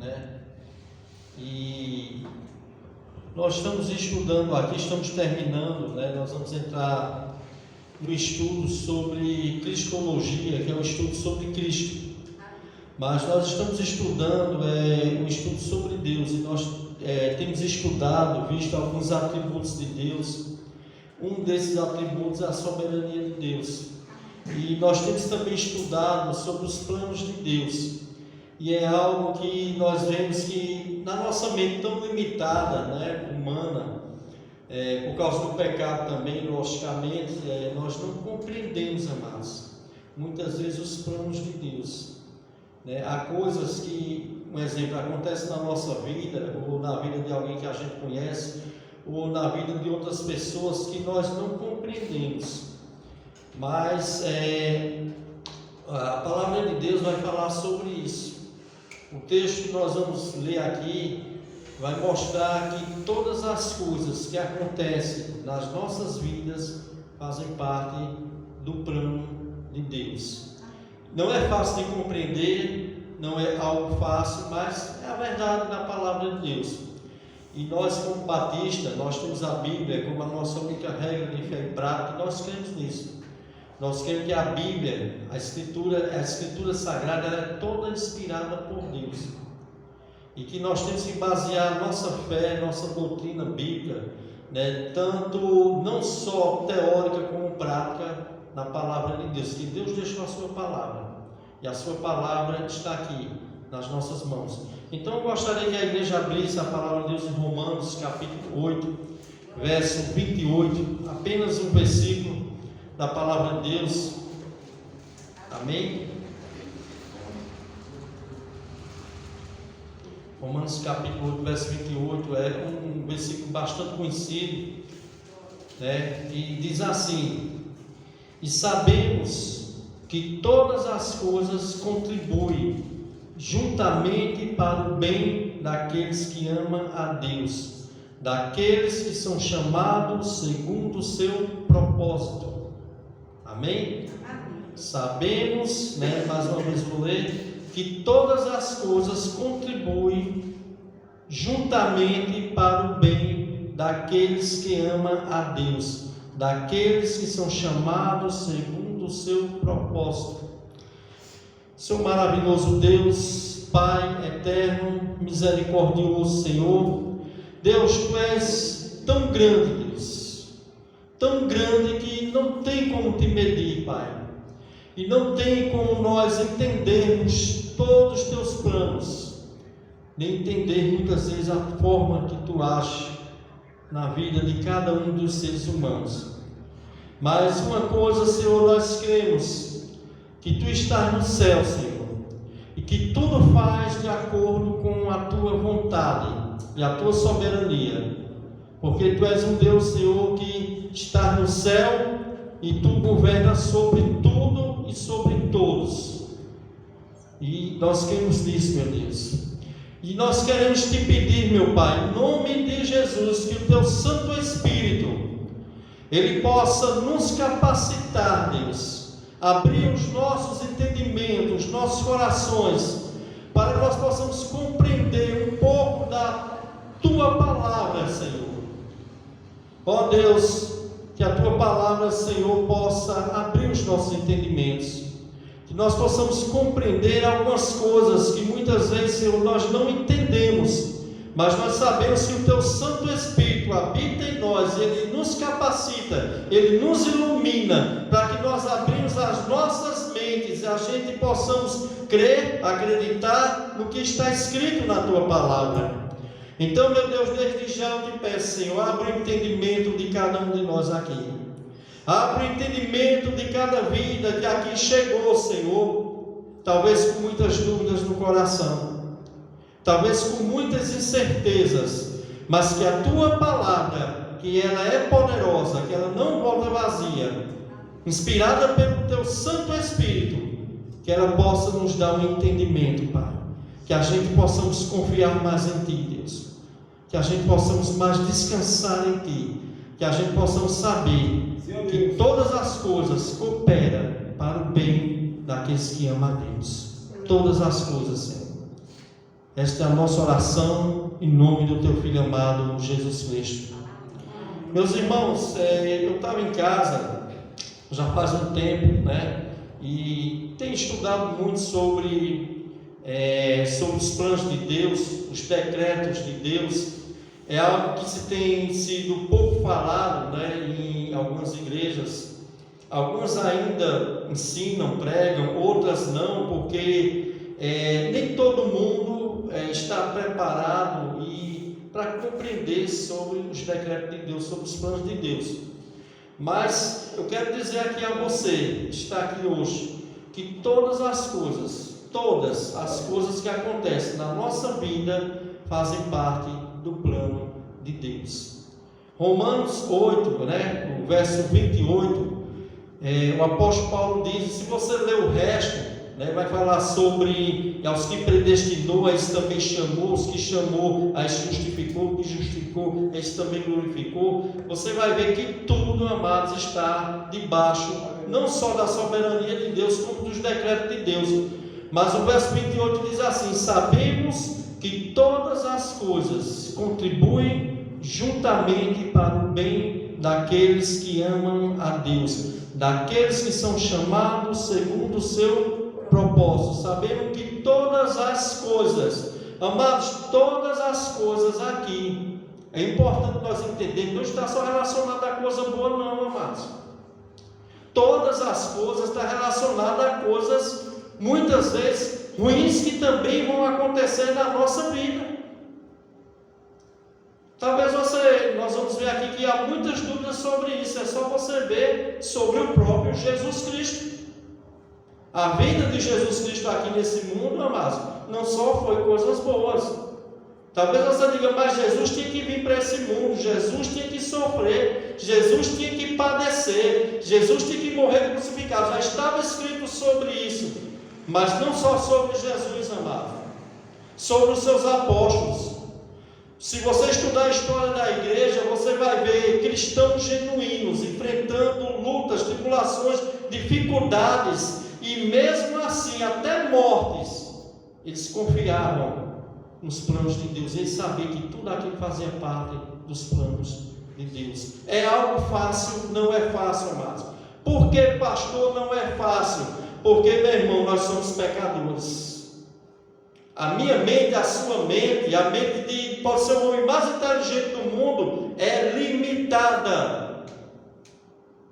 né? E nós estamos estudando aqui, estamos terminando, né? Nós vamos entrar no estudo sobre cristologia, que é um estudo sobre Cristo. Mas nós estamos estudando o estudo sobre Deus, e nós temos estudado, visto alguns atributos de Deus. Um desses atributos é a soberania de Deus. E nós temos também estudado sobre os planos de Deus. E é algo que nós vemos que na nossa mente tão limitada, né, humana, por causa do pecado também, logicamente, nós não compreendemos, amados, muitas vezes os planos de Deus. Há coisas que, um exemplo, acontece na nossa vida, ou na vida de alguém que a gente conhece, ou na vida de outras pessoas que nós não compreendemos. Mas a palavra de Deus vai falar sobre isso. O texto que nós vamos ler aqui vai mostrar que todas as coisas que acontecem nas nossas vidas fazem parte do plano de Deus. Não é fácil de compreender, não é algo fácil, mas é a verdade da palavra de Deus. E nós, como batistas, nós temos a Bíblia como a nossa única regra de fé e prática, e nós cremos nisso. Nós cremos que a Bíblia, a Escritura Sagrada, ela é toda inspirada por Deus. E que nós temos que basear nossa fé, nossa doutrina bíblica, né, tanto não só teórica como prática, na palavra de Deus, que Deus deixou a sua palavra, e a sua palavra está aqui, nas nossas mãos. Então eu gostaria que a igreja abrisse a palavra de Deus em Romanos, capítulo 8, verso 28, apenas um versículo da palavra de Deus. Amém? Romanos capítulo 8, verso 28, é um versículo bastante conhecido, né? E diz assim: e sabemos que todas as coisas contribuem juntamente para o bem daqueles que amam a Deus, daqueles que são chamados segundo o seu propósito. Amém? Sabemos, né, mais uma vez vou ler, que todas as coisas contribuem juntamente para o bem daqueles que amam a Deus, daqueles que são chamados segundo o seu propósito. Seu maravilhoso Deus, Pai eterno, misericordioso Senhor, Deus, Tu és tão grande, Deus, tão grande que não tem como Te medir, Pai, e não tem como nós entendermos todos os Teus planos, nem entender muitas vezes a forma que Tu achas na vida de cada um dos seres humanos. Mas uma coisa, Senhor, nós cremos que Tu estás no céu, Senhor, e que tudo faz de acordo com a Tua vontade e a Tua soberania, porque Tu és um Deus, Senhor, que está no céu e Tu governas sobre tudo e sobre todos, e nós cremos nisso, meu Deus. E nós queremos Te pedir, meu Pai, em nome de Jesus, que o Teu Santo Espírito, Ele possa nos capacitar, Deus, abrir os nossos entendimentos, os nossos corações, para que nós possamos compreender um pouco da Tua palavra, Senhor. Ó Deus, que a Tua palavra, Senhor, possa abrir os nossos entendimentos, que nós possamos compreender algumas coisas que muitas vezes, Senhor, nós não entendemos, mas nós sabemos que o Teu Santo Espírito habita em nós, Ele nos capacita, Ele nos ilumina, para que nós abrimos as nossas mentes e a gente possamos crer, acreditar no que está escrito na Tua palavra. Então, meu Deus, desde já eu Te peço, Senhor, abre o entendimento de cada um de nós aqui. Abre o entendimento de cada vida que aqui chegou, Senhor, talvez com muitas dúvidas no coração, talvez com muitas incertezas, mas que a Tua palavra, que ela é poderosa, que ela não volta vazia, inspirada pelo Teu Santo Espírito, que ela possa nos dar um entendimento, Pai, que a gente possamos confiar mais em Ti, Deus, que a gente possamos mais descansar em Ti, que a gente possamos saber que todas as coisas cooperam para o bem daqueles que amam a Deus. Todas as coisas, Senhor. Esta é a nossa oração em nome do Teu Filho amado, Jesus Cristo. Meus irmãos, eu estava em casa já faz um tempo, né? E tenho estudado muito sobre os planos de Deus, os decretos de Deus. É algo que tem sido pouco falado, né, em algumas igrejas. Algumas ainda ensinam, pregam, outras não, porque nem todo mundo está preparado para compreender sobre os decretos de Deus, sobre os planos de Deus. Mas eu quero dizer aqui a você, que está aqui hoje, que todas as coisas que acontecem na nossa vida fazem parte do plano de Deus. Romanos 8, né, o verso 28, o apóstolo Paulo diz, se você ler o resto, né, vai falar sobre aos que predestinou, a esses também chamou, os que chamou, a esses justificou, que justificou, a esses também glorificou. Você vai ver que tudo, amados, está debaixo, não só da soberania de Deus, como dos decretos de Deus. Mas o verso 28 diz assim: sabemos que todas as coisas contribuem juntamente para o bem daqueles que amam a Deus, daqueles que são chamados segundo o seu propósito. Sabemos que todas as coisas, amados, todas as coisas aqui, é importante nós entendermos, não está só relacionado a coisa boa não, amados. Todas as coisas estão relacionadas a coisas, muitas vezes, ruins, que também vão acontecer na nossa vida. Talvez nós vamos ver aqui que há muitas dúvidas sobre isso, é só você ver sobre o próprio Jesus Cristo. A vida de Jesus Cristo aqui nesse mundo, amados, não só foi coisas boas. Talvez você diga, mas Jesus tinha que vir para esse mundo, Jesus tinha que sofrer, Jesus tinha que padecer, Jesus tinha que morrer crucificado. Já estava escrito sobre isso, mas não só sobre Jesus, amado, sobre os seus apóstolos. Se você estudar a história da igreja, você vai ver cristãos genuínos enfrentando lutas, tribulações, dificuldades, e mesmo assim, até mortes, eles confiavam nos planos de Deus. Eles sabiam que tudo aquilo fazia parte dos planos de Deus. É algo fácil? Não é fácil, amados. Por que, pastor, não é fácil? Porque, meu irmão, nós somos pecadores. A minha mente, a sua mente, a mente pode ser o homem mais inteligente do mundo, é limitada.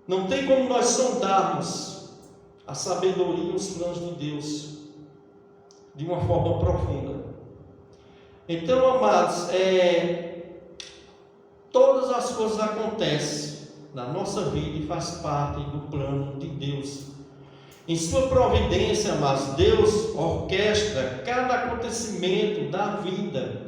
Não tem como nós sondarmos a sabedoria e os planos de Deus de uma forma profunda. Então, amados, todas as coisas acontecem na nossa vida e faz parte do plano de Deus. Em sua providência, amados, Deus orquestra cada acontecimento da vida,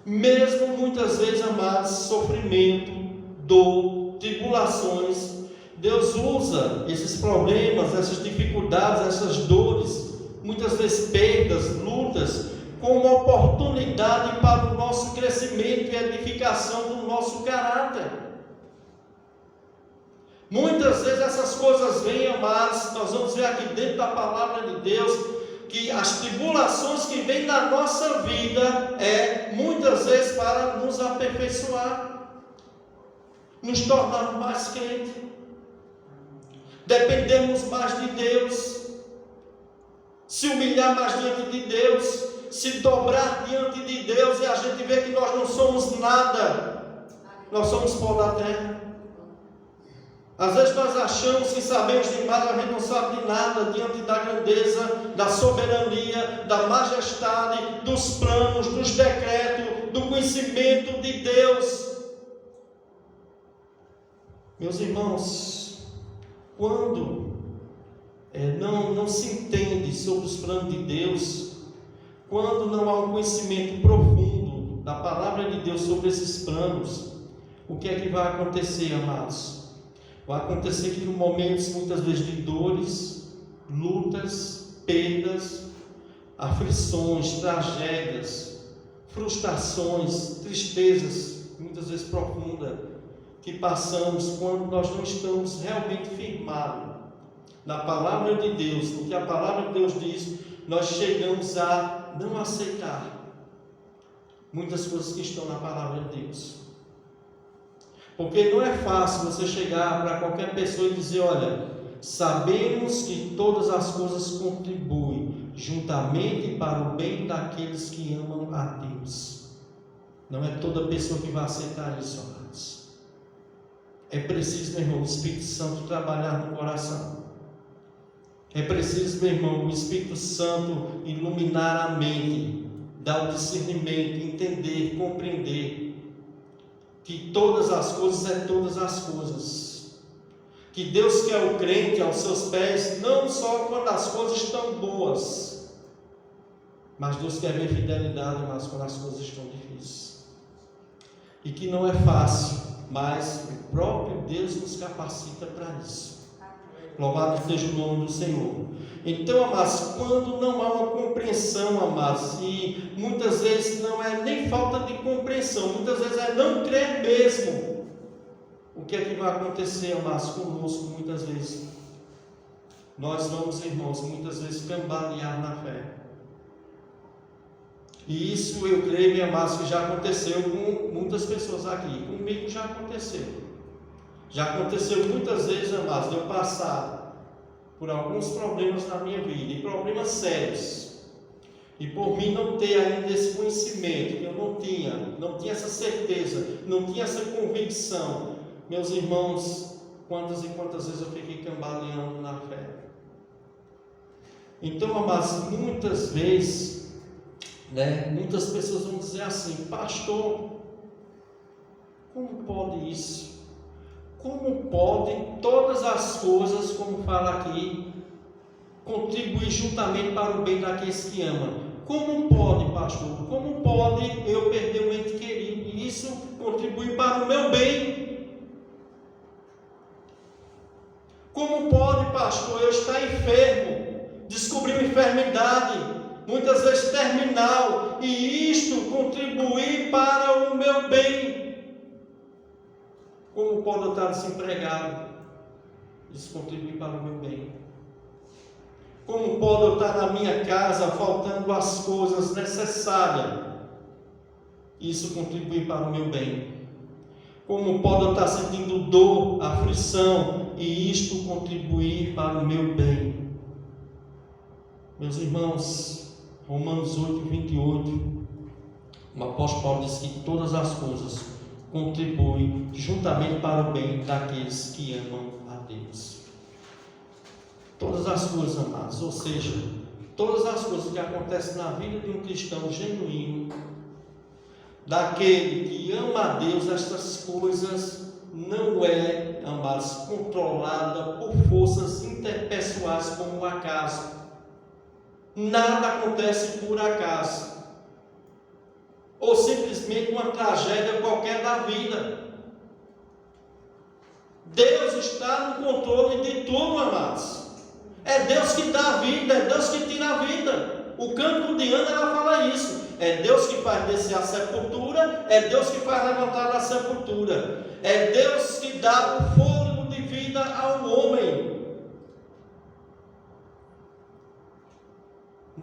mesmo muitas vezes, amados, sofrimento, dor, tribulações. Deus usa esses problemas, essas dificuldades, essas dores, muitas vezes perdas, lutas, como oportunidade para o nosso crescimento e edificação do nosso caráter. Muitas vezes essas coisas vêm, amados, nós vamos ver aqui dentro da palavra de Deus, que as tribulações que vêm na nossa vida muitas vezes para nos aperfeiçoar, nos tornar mais crentes, dependermos mais de Deus, se humilhar mais diante de Deus, se dobrar diante de Deus, e a gente vê que nós não somos nada, nós somos pó da terra. Às vezes nós achamos que sabemos demais, a gente não sabe de nada diante da grandeza, da soberania, da majestade, dos planos, dos decretos, do conhecimento de Deus. Meus irmãos, quando não se entende sobre os planos de Deus, quando não há um conhecimento profundo da palavra de Deus sobre esses planos, o que é que vai acontecer, amados? Vai acontecer que, em momentos muitas vezes de dores, lutas, perdas, aflições, tragédias, frustrações, tristezas, muitas vezes profundas, que passamos quando nós não estamos realmente firmados na palavra de Deus, no que a palavra de Deus diz, nós chegamos a não aceitar muitas coisas que estão na palavra de Deus. Porque não é fácil você chegar para qualquer pessoa e dizer: olha, sabemos que todas as coisas contribuem juntamente para o bem daqueles que amam a Deus. Não é toda pessoa que vai aceitar isso, amados. É preciso, meu irmão, o Espírito Santo trabalhar no coração. É preciso, meu irmão, o Espírito Santo iluminar a mente, dar o discernimento, entender, compreender que todas as coisas é todas as coisas. Que Deus quer o crente aos seus pés, não só quando as coisas estão boas, mas Deus quer ver fidelidade, mas quando as coisas estão difíceis. E que não é fácil, mas o próprio Deus nos capacita para isso. Louvado seja o nome do Senhor. Então, amados, quando não há uma compreensão, amados, e muitas vezes não é nem falta de compreensão, muitas vezes é não crer mesmo, o que é que vai acontecer, amados, conosco? Muitas vezes nós vamos, irmãos, muitas vezes cambalear na fé. E isso eu creio, amados, que já aconteceu com muitas pessoas aqui. Comigo já aconteceu. Já aconteceu muitas vezes, amados, de eu passar por alguns problemas na minha vida, e problemas sérios, e por mim não ter ainda esse conhecimento, que eu não tinha essa certeza, não tinha essa convicção, meus irmãos, quantas e quantas vezes eu fiquei cambaleando na fé. Então, amados, muitas vezes, muitas pessoas vão dizer assim: pastor, como pode isso? Como pode todas as coisas, como fala aqui, contribuir juntamente para o bem daqueles que amam? Como pode, pastor? Como pode eu perder um ente querido e isso contribuir para o meu bem? Como pode, pastor, eu estar enfermo, descobrir uma enfermidade, muitas vezes terminal, e isto contribuir para o meu bem? Como pode eu estar desempregado? Isso contribui para o meu bem. Como pode eu estar na minha casa faltando as coisas necessárias? Isso contribui para o meu bem. Como pode eu estar sentindo dor, aflição, e isto contribuir para o meu bem? Meus irmãos, Romanos 8:28, o apóstolo Paulo diz que todas as coisas contribui juntamente para o bem daqueles que amam a Deus. Todas as coisas, amados, ou seja, todas as coisas que acontecem na vida de um cristão genuíno, daquele que ama a Deus, estas coisas não é, amados, controlada por forças interpessoais como o acaso. Nada acontece por acaso, ou simplesmente uma tragédia qualquer da vida. Deus está no controle de tudo, amados. É Deus que dá a vida, é Deus que tira a vida. O canto de Ana, ela fala isso. É Deus que faz descer a sepultura, é Deus que faz levantar da sepultura, é Deus que dá o fôlego de vida ao homem.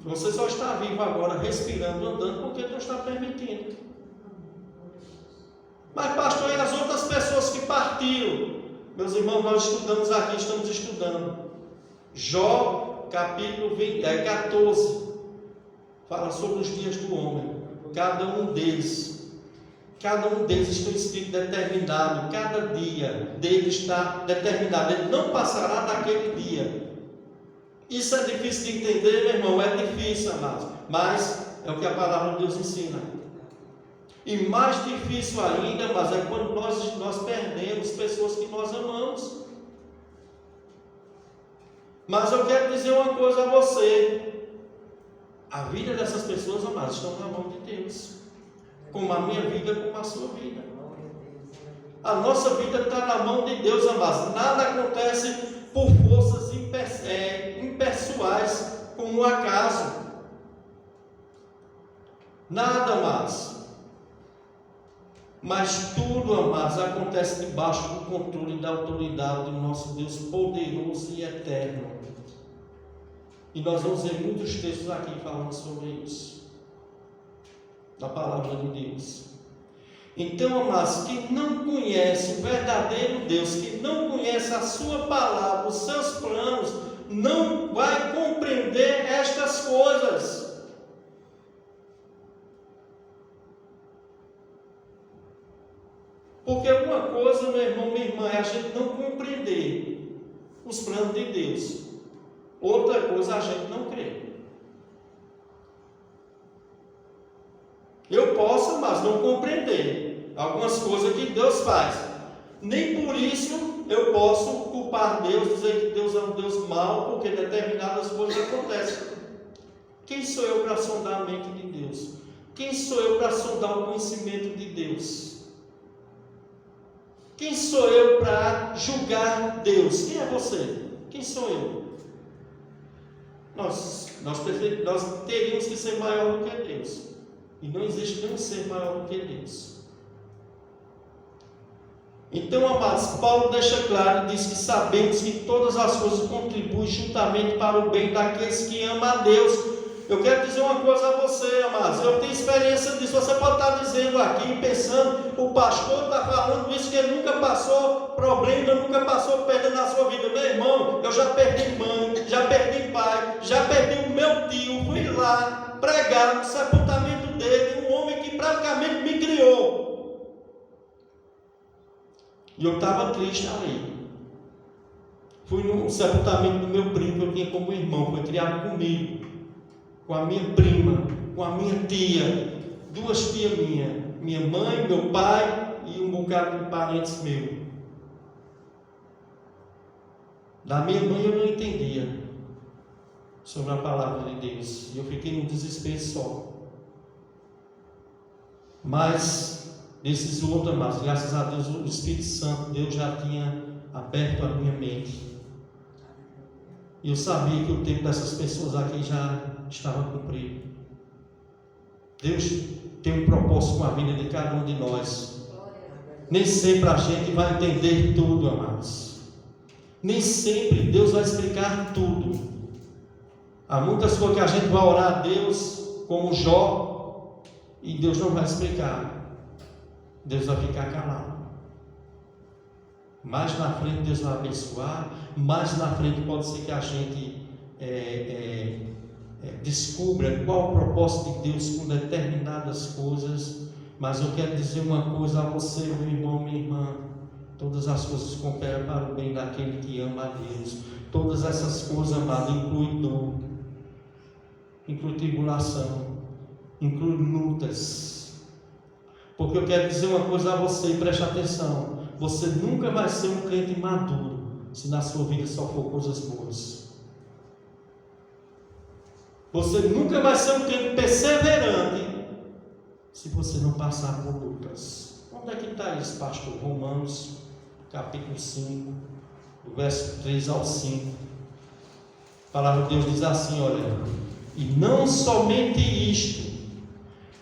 Você só está vivo agora, respirando, andando, porque Deus está permitindo. Mas, pastor, e as outras pessoas que partiram? Meus irmãos, nós estamos estudando Jó, capítulo 14, fala sobre os dias do homem. Cada um deles está escrito determinado. Cada dia dele está determinado. Ele não passará daquele dia. Isso é difícil de entender, meu irmão, é difícil, amados, mas é o que a palavra de Deus ensina. E mais difícil ainda, mas é quando nós perdemos pessoas que nós amamos. Mas eu quero dizer uma coisa a você: a vida dessas pessoas, amados, estão na mão de Deus, como a minha vida, como a sua vida. A nossa vida está na mão de Deus, amados. Nada acontece por forças impessoais, como um acaso. Nada, amados. Mas tudo, amados, acontece debaixo do controle e da autoridade do nosso Deus poderoso e eterno. E nós vamos ver muitos textos aqui falando sobre isso. da palavra de Deus. Então, amados, quem não conhece o verdadeiro Deus, que não conhece a sua palavra, os seus planos, não vai compreender estas coisas. Porque uma coisa, meu irmão, minha irmã, é a gente não compreender os planos de Deus. Outra coisa, a gente não crer. Eu posso, mas não compreender algumas coisas que Deus faz. Nem por isso eu posso culpar Deus, dizer que Deus é um Deus mau, porque determinadas coisas acontecem. Quem sou eu para sondar a mente de Deus? Quem sou eu para sondar o conhecimento de Deus? Quem sou eu para julgar Deus? Quem é você? Quem sou eu? Nós teríamos que ser maior do que Deus. E não existe nenhum ser maior do que Deus. Então, amados, Paulo deixa claro e diz que sabemos que todas as coisas contribuem juntamente para o bem daqueles que amam a Deus. Eu quero dizer uma coisa a você, amados. Eu tenho experiência disso. Você pode estar dizendo aqui, pensando, o pastor está falando isso, que ele nunca passou problema, nunca passou perda na sua vida. Meu irmão, eu já perdi mãe, já perdi pai, já perdi o meu tio. Fui lá pregar no sepultamento dele, um homem que praticamente me criou. E eu estava triste ali. Fui no sepultamento do meu primo, que eu tinha como irmão, foi criado comigo, com a minha prima, com a minha tia, duas tias minha mãe, meu pai e um bocado de parentes meus. Da minha mãe eu não entendia sobre a palavra de Deus, e eu fiquei num desespero só. Mas desses outros, amados, graças a Deus, o Espírito Santo, Deus já tinha aberto a minha mente. E eu sabia que o tempo dessas pessoas aqui já estava cumprido. Deus tem um propósito com a vida de cada um de nós. Nem sempre a gente vai entender tudo, amados. Nem sempre Deus vai explicar tudo. Há muitas coisas que a gente vai orar a Deus, como Jó, e Deus não vai explicar. Deus vai ficar calado. Mais na frente Deus vai abençoar. Mais na frente pode ser que a gente descubra qual o propósito de Deus com determinadas coisas. Mas eu quero dizer uma coisa a você, meu irmão, minha irmã. Todas as coisas cooperam para o bem daquele que ama a Deus. Todas essas coisas, amado, inclui dor, inclui tribulação, inclui lutas. Porque eu quero dizer uma coisa a você, preste atenção. Você nunca vai ser um crente maduro se na sua vida só for coisas boas. Você nunca vai ser um crente perseverante se você não passar por lutas. Onde é que está isso, pastor? Romanos, capítulo 5, do verso 3 ao 5. A palavra de Deus diz assim, olha: e não somente isto,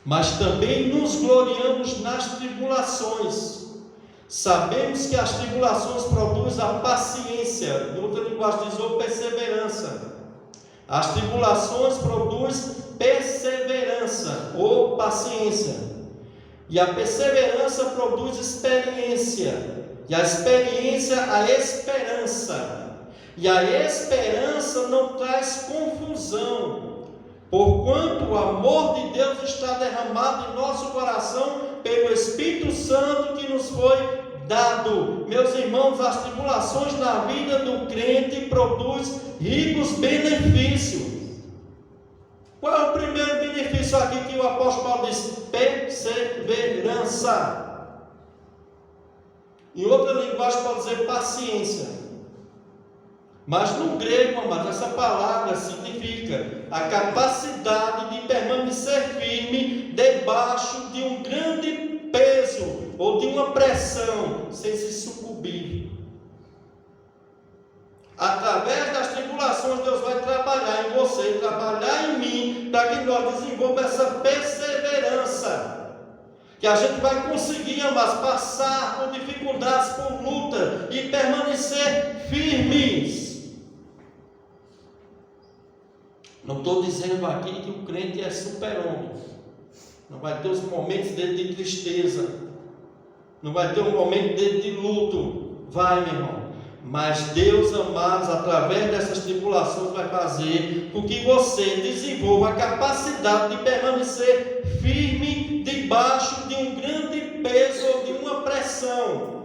mas também nos gloriamos nas tribulações. Sabemos que as tribulações produzem a paciência. Em outra linguagem diz ou perseverança. As tribulações produzem perseverança ou paciência. E a perseverança produz experiência. E a experiência, a esperança. E a esperança não traz confusão, porquanto o amor de Deus está derramado em nosso coração pelo Espírito Santo que nos foi dado. Meus irmãos, as tribulações na vida do crente produzem ricos benefícios. Qual é o primeiro benefício aqui que o apóstolo Paulo diz? Perseverança. Em outra linguagem pode dizer paciência. Mas no grego, amados, essa palavra significa a capacidade de permanecer firme debaixo de um grande peso ou de uma pressão, sem se sucumbir. Através das tribulações, Deus vai trabalhar em você, trabalhar em mim, para que nós desenvolvamos essa perseverança. Que a gente vai conseguir, amados, passar por dificuldades, por luta e permanecer firmes. Não estou dizendo aqui que o crente é super-homem. Não vai ter os momentos de tristeza. Não vai ter um momento de luto. Vai, meu irmão. Mas Deus, amados, através dessas tribulações, vai fazer com que você desenvolva a capacidade de permanecer firme debaixo de um grande peso ou de uma pressão.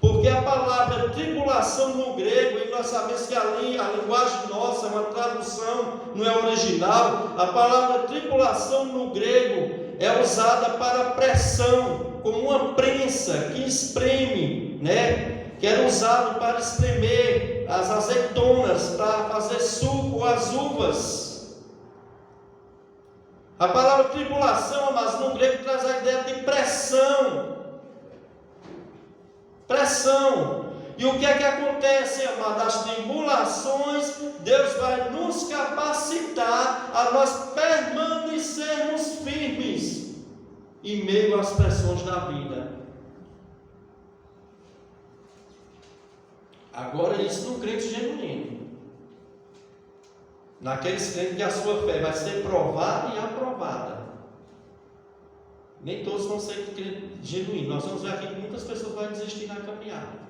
Porque a palavra tribulação no grego, e nós sabemos que a linguagem nossa é uma tradução, não é original. A palavra tribulação no grego é usada para pressão, como uma prensa que espreme, que era usado para espremer as azeitonas, para fazer suco às uvas. A palavra tribulação, mas no grego traz a ideia de pressão. Pressão. E o que é que acontece, amado? As tribulações, Deus vai nos capacitar a nós permanecermos firmes em meio às pressões da vida. Agora, isso no crente genuíno. Naqueles crentes que a sua fé vai ser provada e aprovada. Nem todos vão ser genuínos. Nós vamos ver aqui que muitas pessoas vão desistir na caminhada.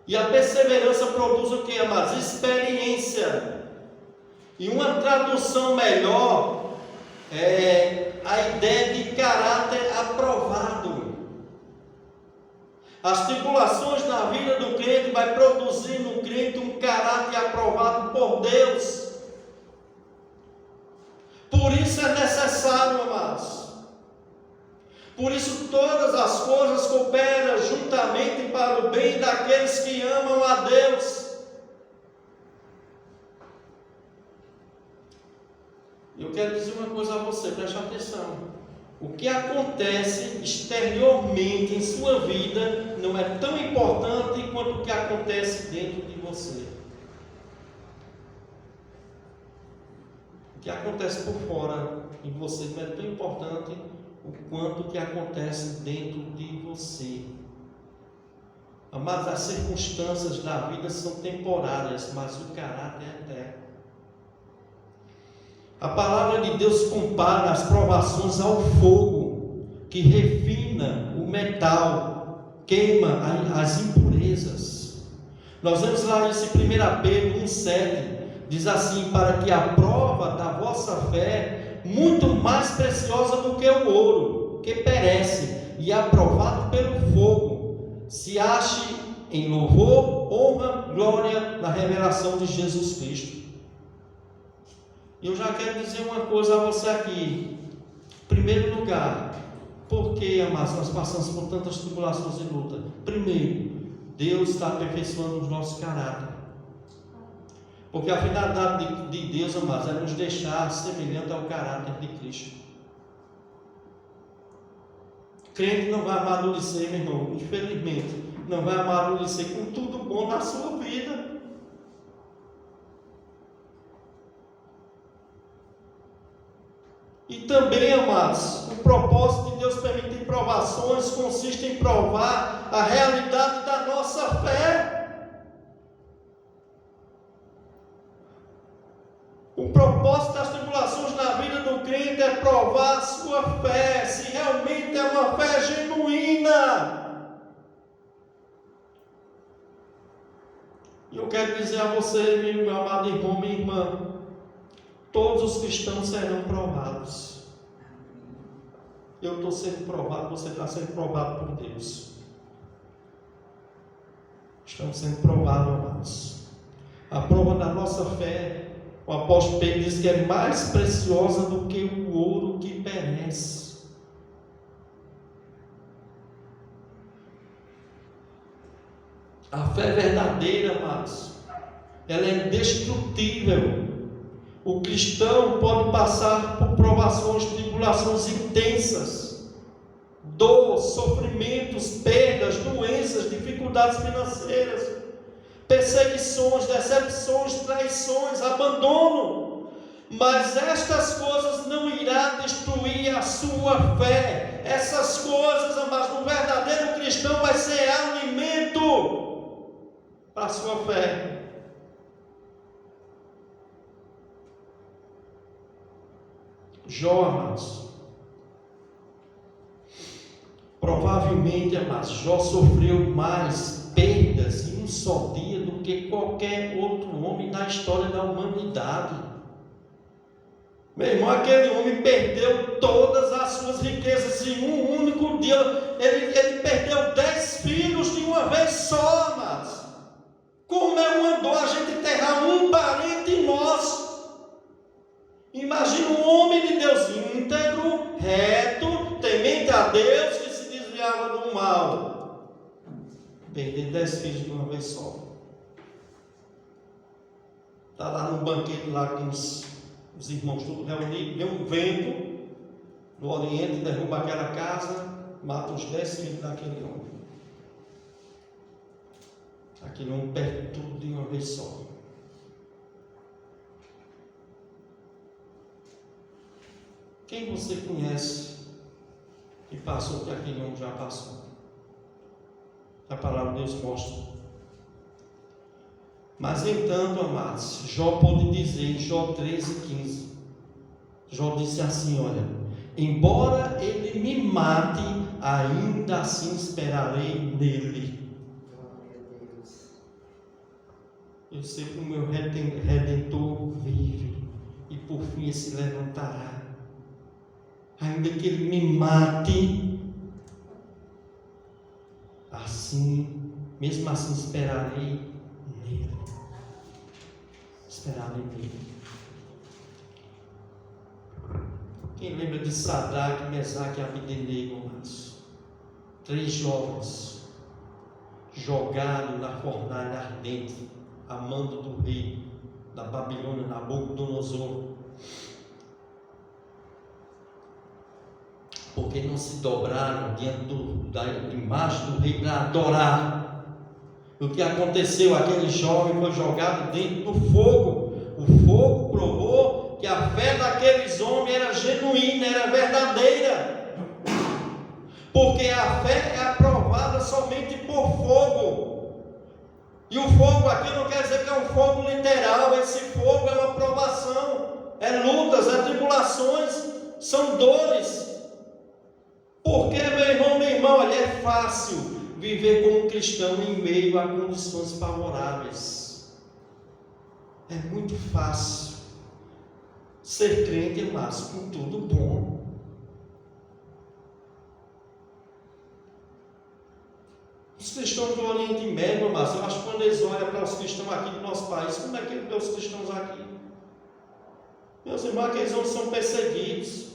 E a perseverança produz o que, amados? Experiência. E uma tradução melhor é a ideia de caráter aprovado. As tribulações na vida do crente vai produzir no crente um caráter aprovado por Deus. Por isso é necessário, amados. Por isso todas as coisas cooperam juntamente para o bem daqueles que amam a Deus. Eu quero dizer uma coisa a você, preste atenção. O que acontece exteriormente em sua vida não é tão importante quanto o que acontece dentro de você. O que acontece por fora em você não é tão importante o quanto o que acontece dentro de você. Mas as circunstâncias da vida são temporárias, mas o caráter é eterno. A palavra de Deus compara as provações ao fogo que refina o metal, queima as impurezas. Nós vemos lá isso em 1 Pedro 1,7, diz assim: para que a prova da vossa fé, muito mais preciosa do que o ouro, que perece e é aprovado pelo fogo, se ache em louvor, honra, glória na revelação de Jesus Cristo. E eu já quero dizer uma coisa a você aqui. Em primeiro lugar, por que, amados, nós passamos por tantas tribulações e lutas? Primeiro, Deus está aperfeiçoando o nosso caráter. Porque a finalidade de Deus, amados, é nos deixar semelhante ao caráter de Cristo. O crente não vai amadurecer, meu irmão, infelizmente, não vai amadurecer com tudo bom na sua vida. E também, amados, o propósito de Deus permitir provações consiste em provar a realidade da nossa fé. O propósito das tribulações na vida do crente é provar a sua fé, se realmente é uma fé genuína. E eu quero dizer a você, meu amado irmão, minha irmã, todos os cristãos serão provados. Eu estou sendo provado, você está sendo provado por Deus. Estamos sendo provados, amados. A prova da nossa fé, o apóstolo Pedro diz que é mais preciosa do que o ouro que perece. A fé verdadeira, amados, ela é indestrutível. O cristão pode passar por provações, tribulações intensas, dor, sofrimentos, perdas, doenças, dificuldades financeiras, perseguições, decepções, traições, abandono. Mas estas coisas não irão destruir a sua fé. Essas coisas, mas no verdadeiro cristão vai ser alimento para a sua fé. Jó, amados, provavelmente, amados, Jó sofreu mais perdas em um só dia do que qualquer outro homem na história da humanidade. Meu irmão, aquele homem perdeu todas as suas riquezas em um único dia. Ele perdeu 10 filhos de uma vez só, amados. Como é uma dor a gente enterrar um parente nosso. Imagina um homem de Deus íntegro, reto, temente a Deus, que se desviava do mal. Perder 10 filhos de uma vez só. Está lá no banquete lá com os irmãos todos reunidos, vem um vento do Oriente, derruba aquela casa, mata os 10 filhos daquele homem. Aquele homem perde tudo de uma vez só. Quem você conhece que passou o que aquele homem já passou? A palavra de Deus mostra. Mas entanto, amados, Jó pôde dizer em Jó 13:15, Jó disse assim: olha, embora ele me mate, ainda assim esperarei nele. Eu sei que o meu Redentor vive e por fim ele se levantará. Ainda que ele me mate, assim, mesmo assim esperarei nele. Esperarei nele. Quem lembra de Sadraque, Mesaque e Abdenego, amados? 3 jovens jogados na fornalha ardente, a mando do rei da Babilônia, Nabucodonosor, porque não se dobraram diante da imagem do rei para adorar. O que aconteceu? Aquele jovem foi jogado dentro do fogo. O fogo provou que a fé daqueles homens era genuína, era verdadeira, porque a fé é aprovada somente por fogo. E o fogo aqui não quer dizer que é um fogo literal. Esse fogo é uma provação, é lutas, é tribulações, são dores. Porque, meu irmão, minha irmã, olha, é fácil viver como cristão em meio a condições favoráveis. É muito fácil ser crente, mas com tudo bom. Os cristãos do Oriente Médio, mas eu acho que quando eles olham para os cristãos aqui do nosso país, como é que eles vê os cristãos aqui? Meus irmãos, aqueles homens são perseguidos.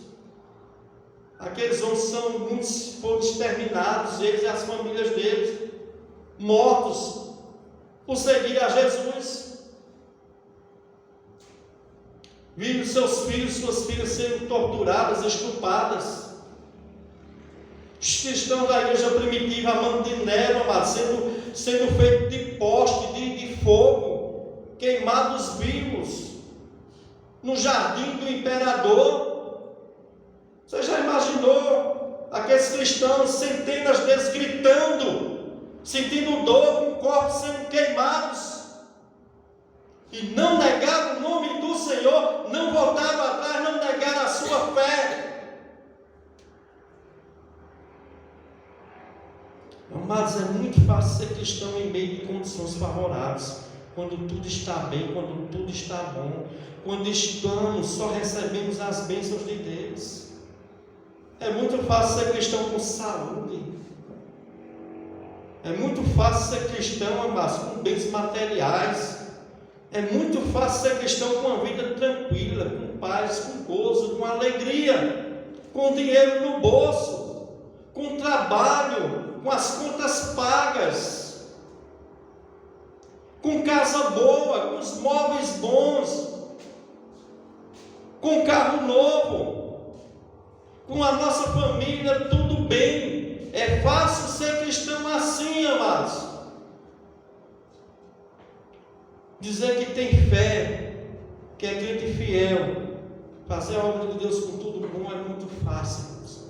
Aqueles homens muitos foram exterminados, eles e as famílias deles, mortos por seguir a Jesus. Viram seus filhos, suas filhas sendo torturadas, estupradas. Os cristãos da igreja primitiva, amando de Nero, sendo feitos de poste, de fogo, queimados vivos, no jardim do imperador. Você já imaginou aqueles cristãos, centenas deles gritando, sentindo dor, com o corpo sendo queimados, e não negaram o nome do Senhor, não voltaram atrás, não negaram a sua fé. Mas é muito fácil ser cristão em meio de condições favoráveis, quando tudo está bem, quando tudo está bom, quando estamos, só recebemos as bênçãos de Deus. É muito fácil ser cristão com saúde. É muito fácil ser cristão, amados, com bens materiais. É muito fácil ser cristão com uma vida tranquila, com paz, com gozo, com alegria, com dinheiro no bolso, com trabalho, com as contas pagas, com casa boa, com os móveis bons, com carro novo, com a nossa família, tudo bem. É fácil ser cristão assim, amados. Dizer que tem fé, que é crente fiel, fazer a obra de Deus com tudo bom é muito fácil, amados.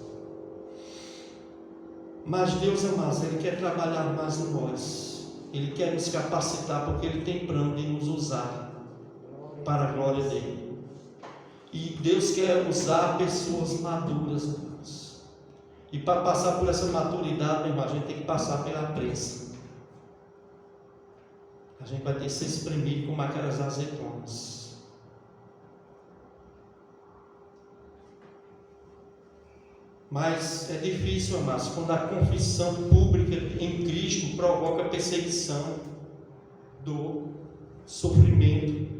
Mas Deus, amados, Ele quer trabalhar mais em nós. Ele quer nos capacitar, porque Ele tem plano de nos usar para a glória dEle. E Deus quer usar pessoas maduras, irmãos. E para passar por essa maturidade, meu irmão, a gente tem que passar pela prensa. A gente vai ter que ser espremido como aquelas azeitonas. Mas é difícil, amados, quando a confissão pública em Cristo provoca perseguição, dor, sofrimento,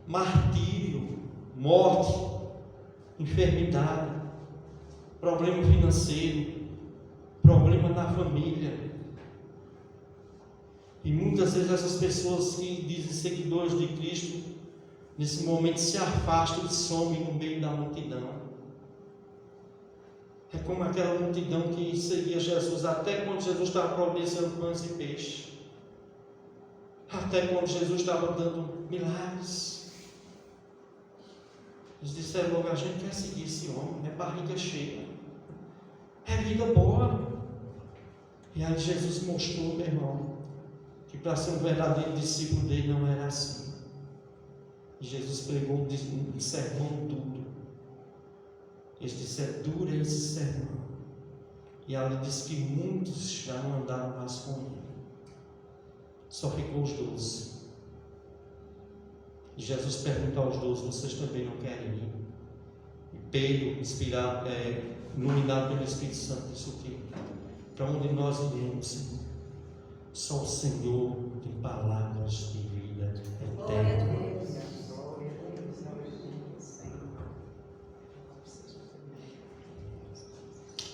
martírio, morte, enfermidade, problema financeiro, problema na família. E muitas vezes essas pessoas que dizem seguidores de Cristo, nesse momento se afastam e somem no meio da multidão. É como aquela multidão que seguia Jesus até quando Jesus estava providenciando pães e peixe, até quando Jesus estava dando milagres. Eles disseram logo: a gente quer seguir esse homem, é barriga cheia, é vida boa. E aí Jesus mostrou, meu irmão, que para ser um verdadeiro discípulo dele não era assim. E Jesus pregou um sermão duro. Eles disseram: dura esse sermão. E ela disse que muitos já não andaram mais com ele, só ficou os 12. E Jesus pergunta aos 12: vocês também não querem ir? E Pedro, iluminado pelo Espírito Santo, disse o quê? Para onde nós iremos, Senhor? Só o Senhor tem palavras de vida eterna.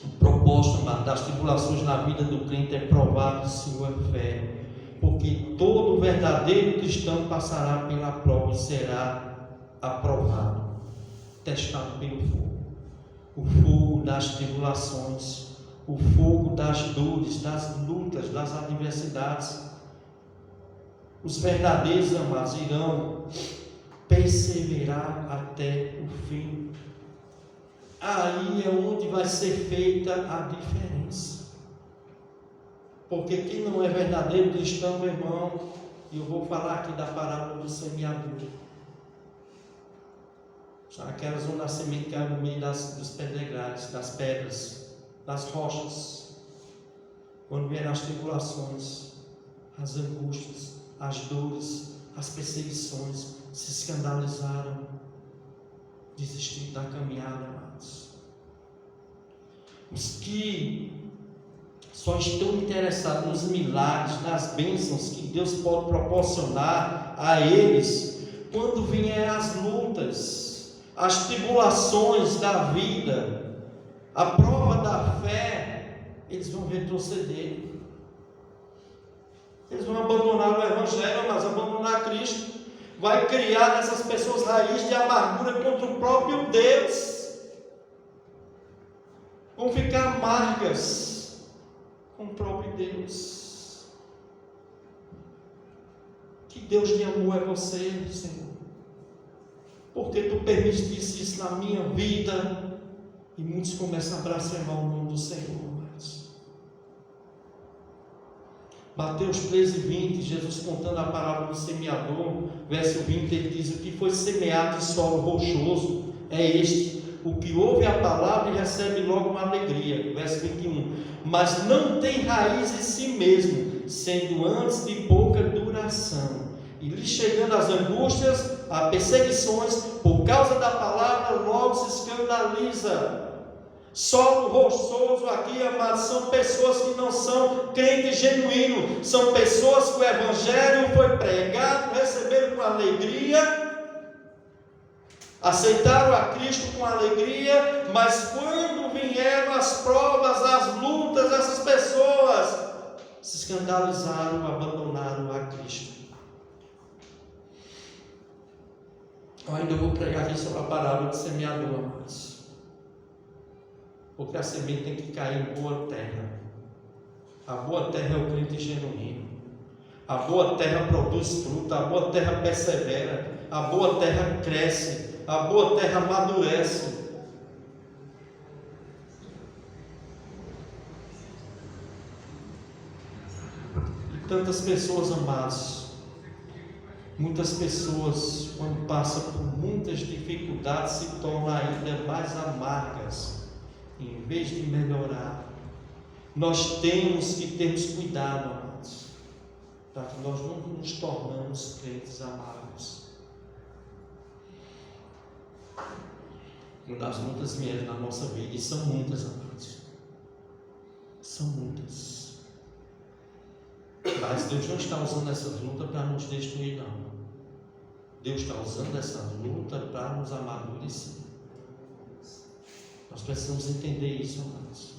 O propósito das tribulações na vida do crente é provar sua fé, porque todo verdadeiro cristão passará pela prova e será aprovado, testado pelo fogo. O fogo das tribulações, o fogo das dores, das lutas, das adversidades. Os verdadeiros amados irão perseverar até o fim. Aí é onde vai ser feita a diferença. Porque quem não é verdadeiro cristão, meu irmão, e eu vou falar aqui da parábola do semeador. Aquelas onde a semente cai no meio dos pedregais, das pedras, das rochas. Quando vieram as tribulações, as angústias, as dores, as perseguições, se escandalizaram, desistiram da caminhada, amados. Os que só estão interessados nos milagres, nas bênçãos que Deus pode proporcionar a eles, quando vierem as lutas, as tribulações da vida, a prova da fé, eles vão retroceder. Eles vão abandonar o Evangelho, mas abandonar Cristo vai criar nessas pessoas raiz de amargura contra o próprio Deus. Vão ficar amargas com o próprio Deus. Que Deus de amor é você, Senhor, porque Tu permitiste isso na minha vida. E muitos começam a blasfemar o nome do Senhor. Mateus 13:20, Jesus contando a parábola do semeador, verso 20, ele diz: o que foi semeado em solo rochoso é este, o que ouve a palavra e recebe logo uma alegria. Verso 21, mas não tem raiz em si mesmo, sendo antes de pouca duração, e lhe chegando as angústias, as perseguições, por causa da palavra, logo se escandaliza. Solo rochoso aqui, amados, são pessoas que não são crentes genuínos, são pessoas que o Evangelho foi pregado, receberam com alegria, aceitaram a Cristo com alegria, mas quando vieram as provas, as lutas, essas pessoas se escandalizaram, abandonaram a Cristo. Eu ainda vou pregar aqui sobre a parábola do semeador, amados. Porque a semente tem que cair em boa terra. A boa terra é o crente genuíno. A boa terra produz fruta, a boa terra persevera, a boa terra cresce, a boa terra amadurece. E tantas pessoas, amados, Muitas pessoas, quando passam por muitas dificuldades, se tornam ainda mais amargas, em vez de melhorar. Nós temos que ter cuidado, amados, para que nós não nos tornamos crentes amargos. Uma das lutas vieram na nossa vida, e são muitas, amados. São muitas. Mas Deus não está usando essas lutas para nos destruir, não. Deus está usando essa luta para nos amadurecer. Nós precisamos entender isso, amados.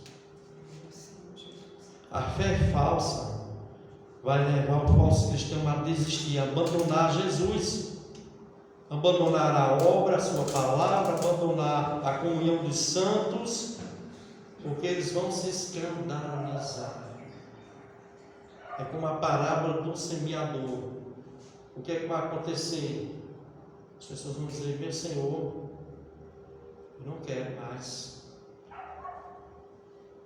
A fé falsa vai levar o falso cristão a desistir, a abandonar Jesus, abandonar a obra, a sua palavra, abandonar a comunhão dos santos, porque eles vão se escandalizar. É como a parábola do semeador. O que é que vai acontecer? As pessoas vão dizer: meu Senhor, eu não quero mais.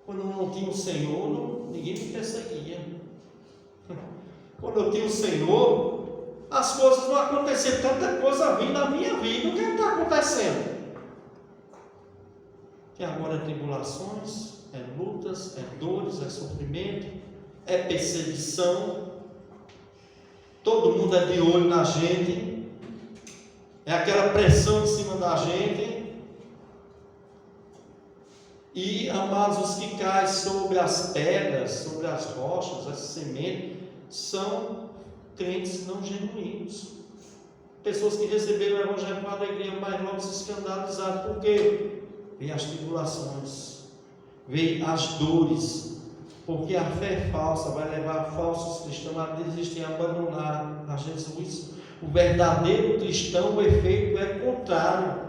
Quando eu não tinha o Senhor, ninguém me perseguia. Quando eu tinha o Senhor, as coisas não aconteciam, tanta coisa vindo na minha vida. O que está acontecendo? Que agora é tribulações, é lutas, é dores, é sofrimento, é perseguição. Todo mundo é de olho na gente, é aquela pressão em cima da gente. E, amados, os que caem sobre as pedras, sobre as rochas, as sementes, são crentes não genuínos. Pessoas que receberam o Evangelho com alegria, mas logo se escandalizaram. Por quê? Veio as tribulações, veio as dores. Porque a fé falsa vai levar falsos cristãos a desistir, a abandonar a Jesus. O verdadeiro cristão, o efeito é contrário.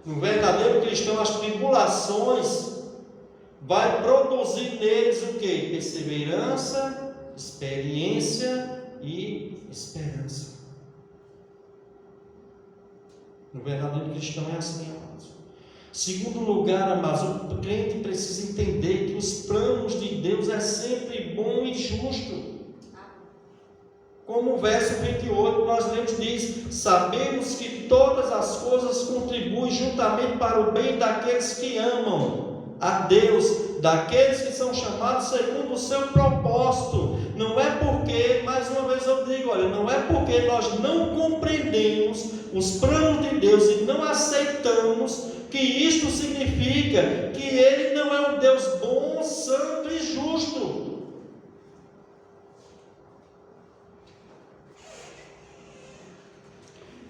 No verdadeiro cristão, as tribulações vai produzir neles o quê? Perseverança, experiência e esperança. No verdadeiro cristão é assim, amados. Segundo lugar, amados, o crente precisa entender que os planos de Deus é sempre bom e justo. Como o verso 28 nós lemos, diz: sabemos que todas as coisas contribuem juntamente para o bem daqueles que amam a Deus, daqueles que são chamados segundo o seu propósito. Não é porque, mais uma vez eu digo, olha, não é porque nós não compreendemos os planos de Deus e não aceitamos, que isto significa que Ele não é um Deus bom, santo e justo.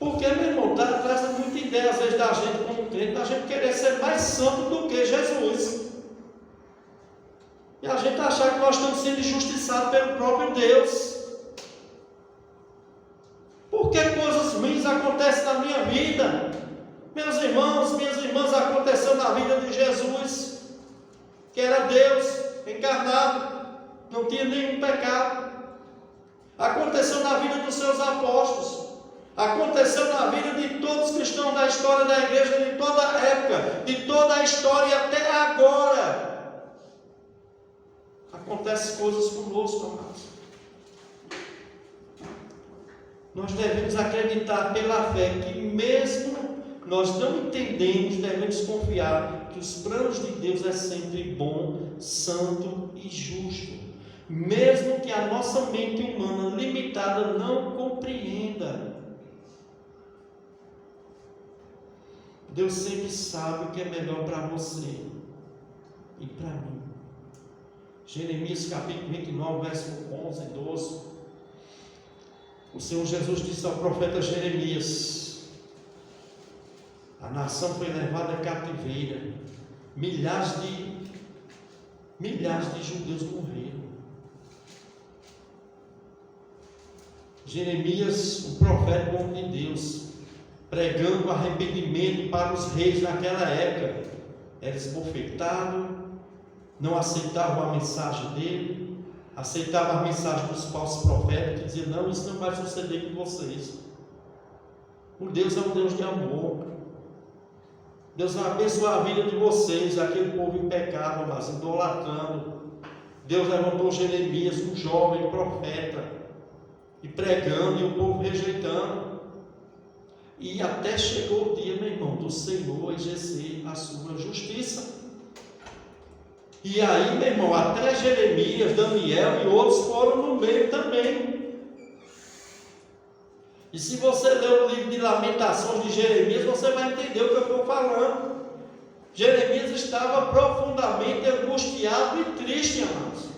Porque, meu irmão, traz muita ideia às vezes da gente como crente, da gente querer ser mais santo do que Jesus. E a gente achar que nós estamos sendo injustiçados pelo próprio Deus. Por que coisas ruins acontecem na minha vida? Meus irmãos, minhas irmãs, aconteceu na vida de Jesus, que era Deus encarnado, não tinha nenhum pecado. Aconteceu na vida dos seus apóstolos. Aconteceu na vida de todos os cristãos da história da igreja, de toda a época, de toda a história e até agora. Acontecem coisas conosco, amados. Nós devemos acreditar pela fé que mesmo nós não entendemos, devemos confiar que os planos de Deus é sempre bom, santo e justo. Mesmo que a nossa mente humana limitada não compreenda. Deus sempre sabe o que é melhor para você e para mim. Jeremias capítulo 29, verso 11 e 12. O Senhor Jesus disse ao profeta Jeremias: a nação foi levada a cativeiro, milhares de judeus morreram. Jeremias, o profeta, o homem de Deus, pregando arrependimento para os reis naquela época, era esbofetado, não aceitavam a mensagem dele, aceitavam a mensagem dos falsos profetas, que diziam: não, isso não vai suceder com vocês. O Deus é um Deus de amor. Deus vai abençoar a vida de vocês, aquele povo em pecado, mas idolatrando. Deus levantou Jeremias, um jovem profeta, e pregando, e o povo rejeitando. E até chegou o dia, meu irmão, do Senhor exercer a sua justiça. E aí, meu irmão, até Jeremias, Daniel e outros foram no meio também. E se você ler o livro de Lamentações de Jeremias, você vai entender o que eu estou falando. Jeremias estava profundamente angustiado e triste, amados.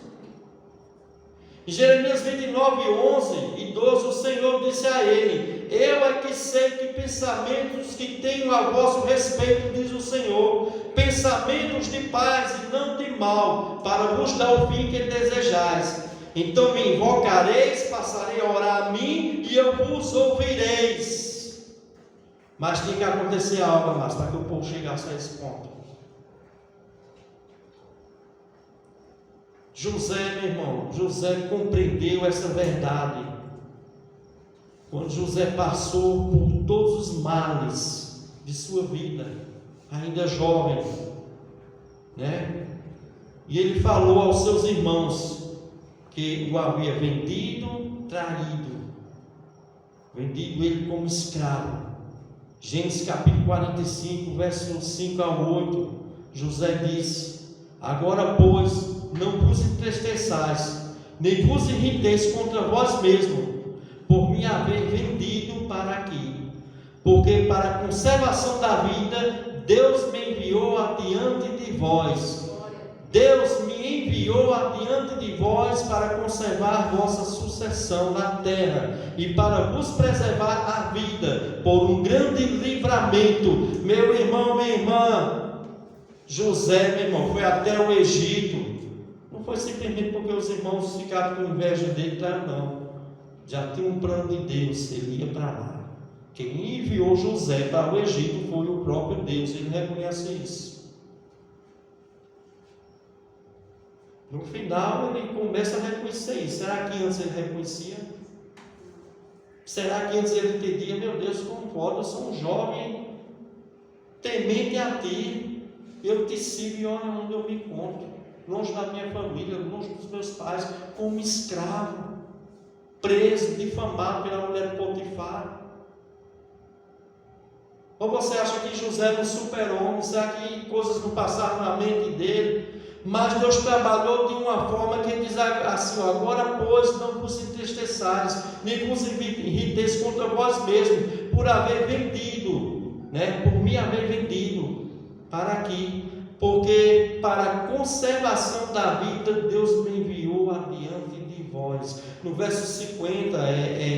Em Jeremias 29, 11 e 12, o Senhor disse a ele: eu é que sei que pensamentos que tenho a vosso respeito, diz o Senhor, pensamentos de paz e não de mal, para vos dar o fim que desejais. Então me invocareis, passarei a orar a mim, e eu vos ouvireis. Mas tem que acontecer algo, amados, para que o povo chegasse a esse ponto. José, meu irmão, José compreendeu essa verdade. Quando José passou por todos os males de sua vida, ainda jovem, né? E ele falou aos seus irmãos que o havia vendido, traído, vendido ele como escravo. Gênesis capítulo 45, versos 5 a 8, José disse: agora, pois, não vos entristeçais, nem vos irriteis contra vós mesmos, por me haver vendido para aqui, porque para a conservação da vida, Deus me enviou adiante de vós. Deus me enviou adiante de vós para conservar vossa sucessão na terra e para vos preservar a vida por um grande livramento. Meu irmão, minha irmã, José, meu irmão, foi até o Egito. Não foi simplesmente porque os irmãos ficaram com inveja dele, claro, não. Já tinha um plano de Deus, ele ia para lá. Quem enviou José para o Egito foi o próprio Deus, ele reconhece isso. No final ele começa a reconhecer isso. Será que antes ele reconhecia? Será que antes ele entendia? Meu Deus, como pode? Eu sou um jovem temente a ti, eu te sigo e olha onde eu me encontro, longe da minha família, longe dos meus pais, como escravo, preso, difamado pela mulher de Potifar. Ou você acha que José era um super-homem? Será que coisas não passaram na mente dele? Mas Deus trabalhou de uma forma que ele diz assim: agora, pois, não vos entristeçais, nem vos irriteis contra vós mesmos, por haver vendido, por me haver vendido para aqui, porque para a conservação da vida, Deus me enviou adiante de vós. No verso 50,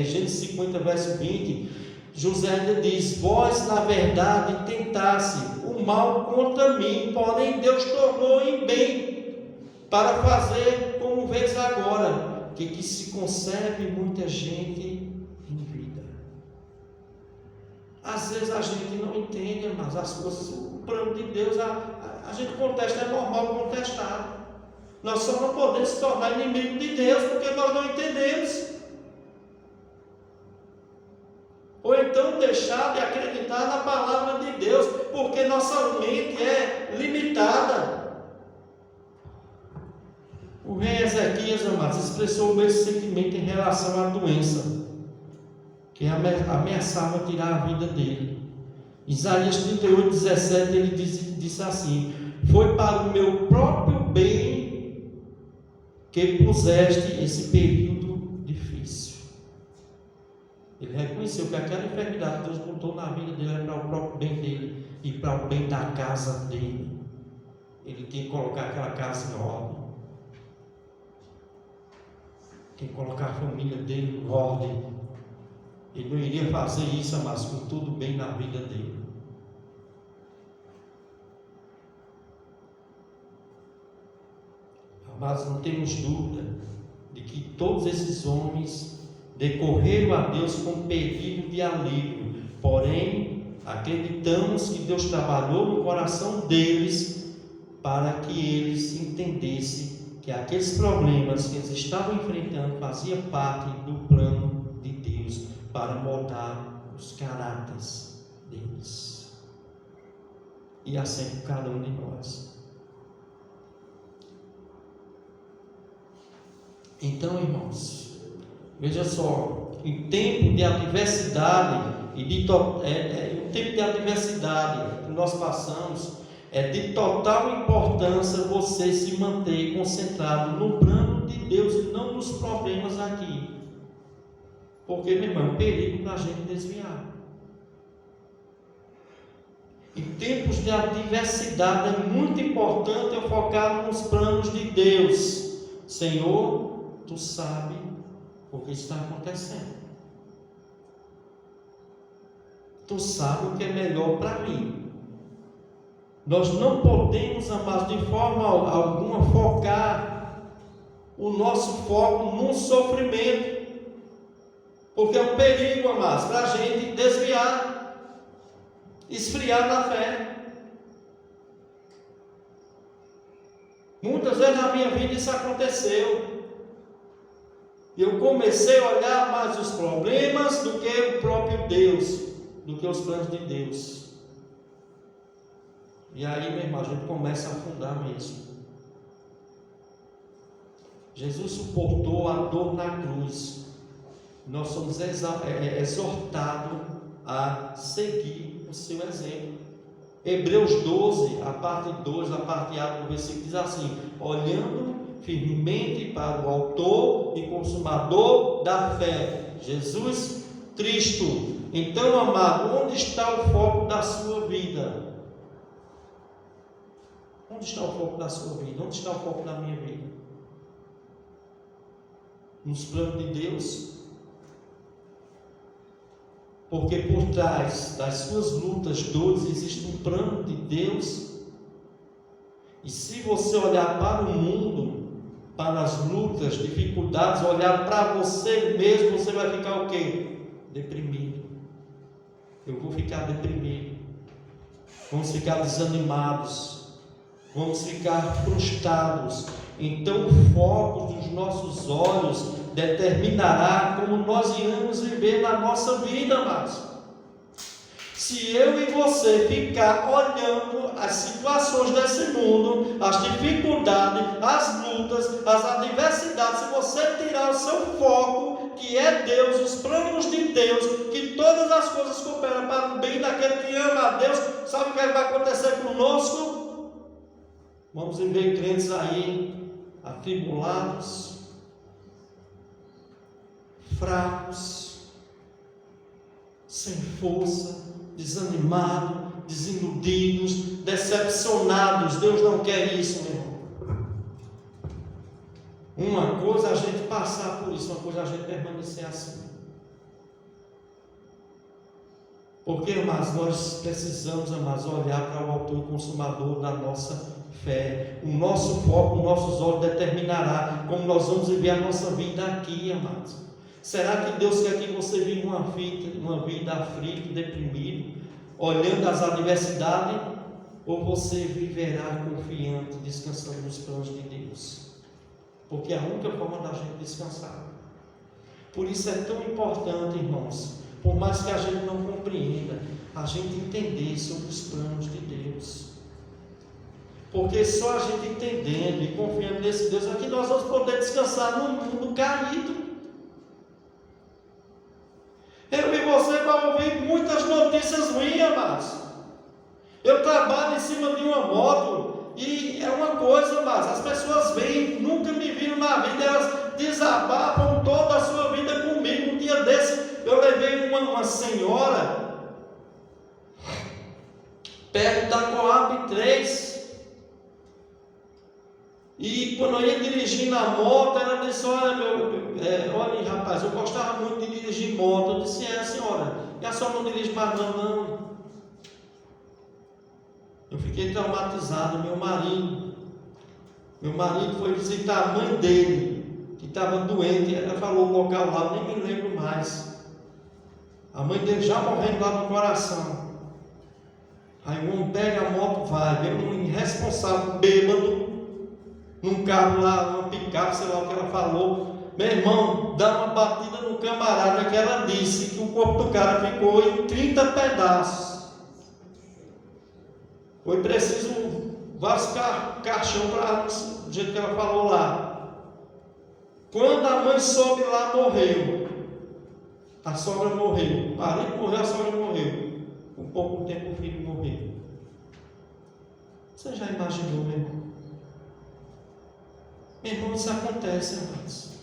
Gênesis 50, verso 20, José ainda diz: vós, na verdade, tentasse o mal contra mim, porém Deus tornou em bem, para fazer como vês agora, que se conserve muita gente em vida. Às vezes a gente não entende, mas as coisas, o plano de Deus, a gente contesta, é normal contestar. Nós só não podemos se tornar inimigo de Deus, porque nós não entendemos. Ou então deixar de acreditar na palavra de Deus, porque nossa mente é limitada. O rei Ezequias, amados, expressou o mesmo sentimento em relação à doença que ameaçava tirar a vida dele. Isaías 38, 17, ele disse assim: foi para o meu próprio bem que puseste esse período difícil. Ele reconheceu que aquela enfermidade que Deus botou na vida dele era para o próprio bem dele e para o bem da casa dele. Ele tinha que colocar aquela casa em ordem, tem que colocar a família dele em ordem. Ele não iria fazer isso, mas com tudo bem na vida dele. Mas não temos dúvida de que todos esses homens decorreram a Deus com pedido de alívio, porém acreditamos que Deus trabalhou no coração deles para que eles entendessem que aqueles problemas que eles estavam enfrentando faziam parte do plano de Deus para moldar os caráteres deles, e assim com cada um de nós. Então, irmãos, Veja só, em tempo de adversidade em tempo de adversidade que nós passamos, é de total importância você se manter concentrado no plano de Deus e não nos problemas aqui. Porque, meu irmão, é um perigo para a gente desviar. Em tempos de adversidade é muito importante eu focar nos planos de Deus. Senhor, Tu sabe o que está acontecendo. Tu sabe o que é melhor para mim. Nós não podemos, amados, de forma alguma focar o nosso foco no sofrimento, porque é um perigo, amados, para a gente desviar, esfriar na fé. Muitas vezes na minha vida isso aconteceu. Eu comecei a olhar mais os problemas do que o próprio Deus, do que os planos de Deus. E aí, meu irmão, a gente começa a afundar mesmo. Jesus suportou a dor na cruz. Nós somos exortados a seguir o seu exemplo. Hebreus 12, a parte 2, a parte A do versículo diz assim: olhando firmemente para o autor e consumador da fé, Jesus Cristo. Então, amado, onde está o foco da sua vida? Onde está o foco da sua vida? Onde está o foco da minha vida? Nos planos de Deus? Porque por trás das suas lutas, dores, existe um plano de Deus. E se você olhar para o mundo, para as lutas, dificuldades, olhar para você mesmo, você vai ficar o quê? Deprimido. Eu vou ficar deprimido. Vamos ficar desanimados. Vamos ficar frustrados. Então o foco dos nossos olhos determinará como nós iremos viver na nossa vida, amados. Se eu e você ficar olhando as situações desse mundo, as dificuldades, as lutas, as adversidades, se você tirar o seu foco, que é Deus, os planos de Deus, que todas as coisas cooperam para o bem daquele que ama a Deus, sabe o que vai acontecer conosco? Vamos ver crentes aí, atribulados, fracos, sem força, desanimados, desiludidos, decepcionados. Deus não quer isso, meu irmão. Uma coisa é a gente passar por isso, uma coisa é a gente permanecer assim. Porque, amados, nós precisamos, amados, olhar para o autor e consumador da nossa fé. O nosso foco, os nossos olhos determinará como nós vamos viver a nossa vida aqui, amados. Será que Deus quer que você viva uma vida aflita, deprimido, olhando as adversidades? Ou você viverá confiante, descansando nos planos de Deus? Porque é a única forma da gente descansar. Por isso é tão importante, irmãos, por mais que a gente não compreenda, a gente entender sobre os planos de Deus. Porque só a gente entendendo e confiando nesse Deus é que nós vamos poder descansar num mundo caído. Eu e você vamos ouvir muitas notícias ruins, amados. Eu trabalho em cima de uma moto e é uma coisa, amados, as pessoas vêm, nunca me viram na vida, elas desabafam toda a sua vida comigo. Um dia desse eu levei uma senhora perto da Coab 3. E quando eu ia dirigir na moto, ela disse: olha, rapaz, eu gostava muito de dirigir moto. Eu disse: senhora, e a senhora não dirige mais não? Eu fiquei traumatizado. Meu marido foi visitar a mãe dele, que estava doente. Ela falou o local lá, nem me lembro mais. A mãe dele já morrendo lá no coração. Aí o homem pega a moto, vai, vem um irresponsável, bêbado, num carro lá, uma picape, sei lá o que ela falou. Meu irmão, dá uma batida no camarada, que ela disse que o corpo do cara ficou em 30 pedaços. Foi preciso vários caixão para do jeito que ela falou lá. Quando a mãe soube lá, morreu. A sogra morreu. O marido morreu, a sogra morreu. Com pouco tempo o filho morreu. Você já imaginou, meu irmão? Meu irmão, isso acontece, irmãos.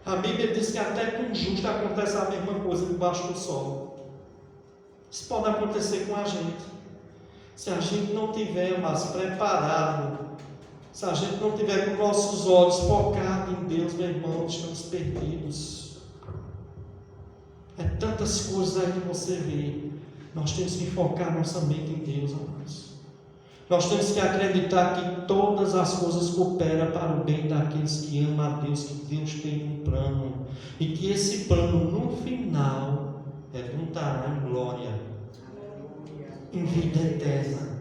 A Bíblia diz que até com o justo acontece a mesma coisa debaixo do sol. Isso pode acontecer com a gente. Se a gente não tiver mais preparado, se a gente não tiver com nossos olhos focados em Deus, meu irmão, estamos perdidos. É tantas coisas aí que você vê. Nós temos que focar nossa mente em Deus, amados. Nós temos que acreditar que todas as coisas cooperam para o bem daqueles que amam a Deus, que Deus tem um plano, e que esse plano no final redundará em glória, em vida eterna.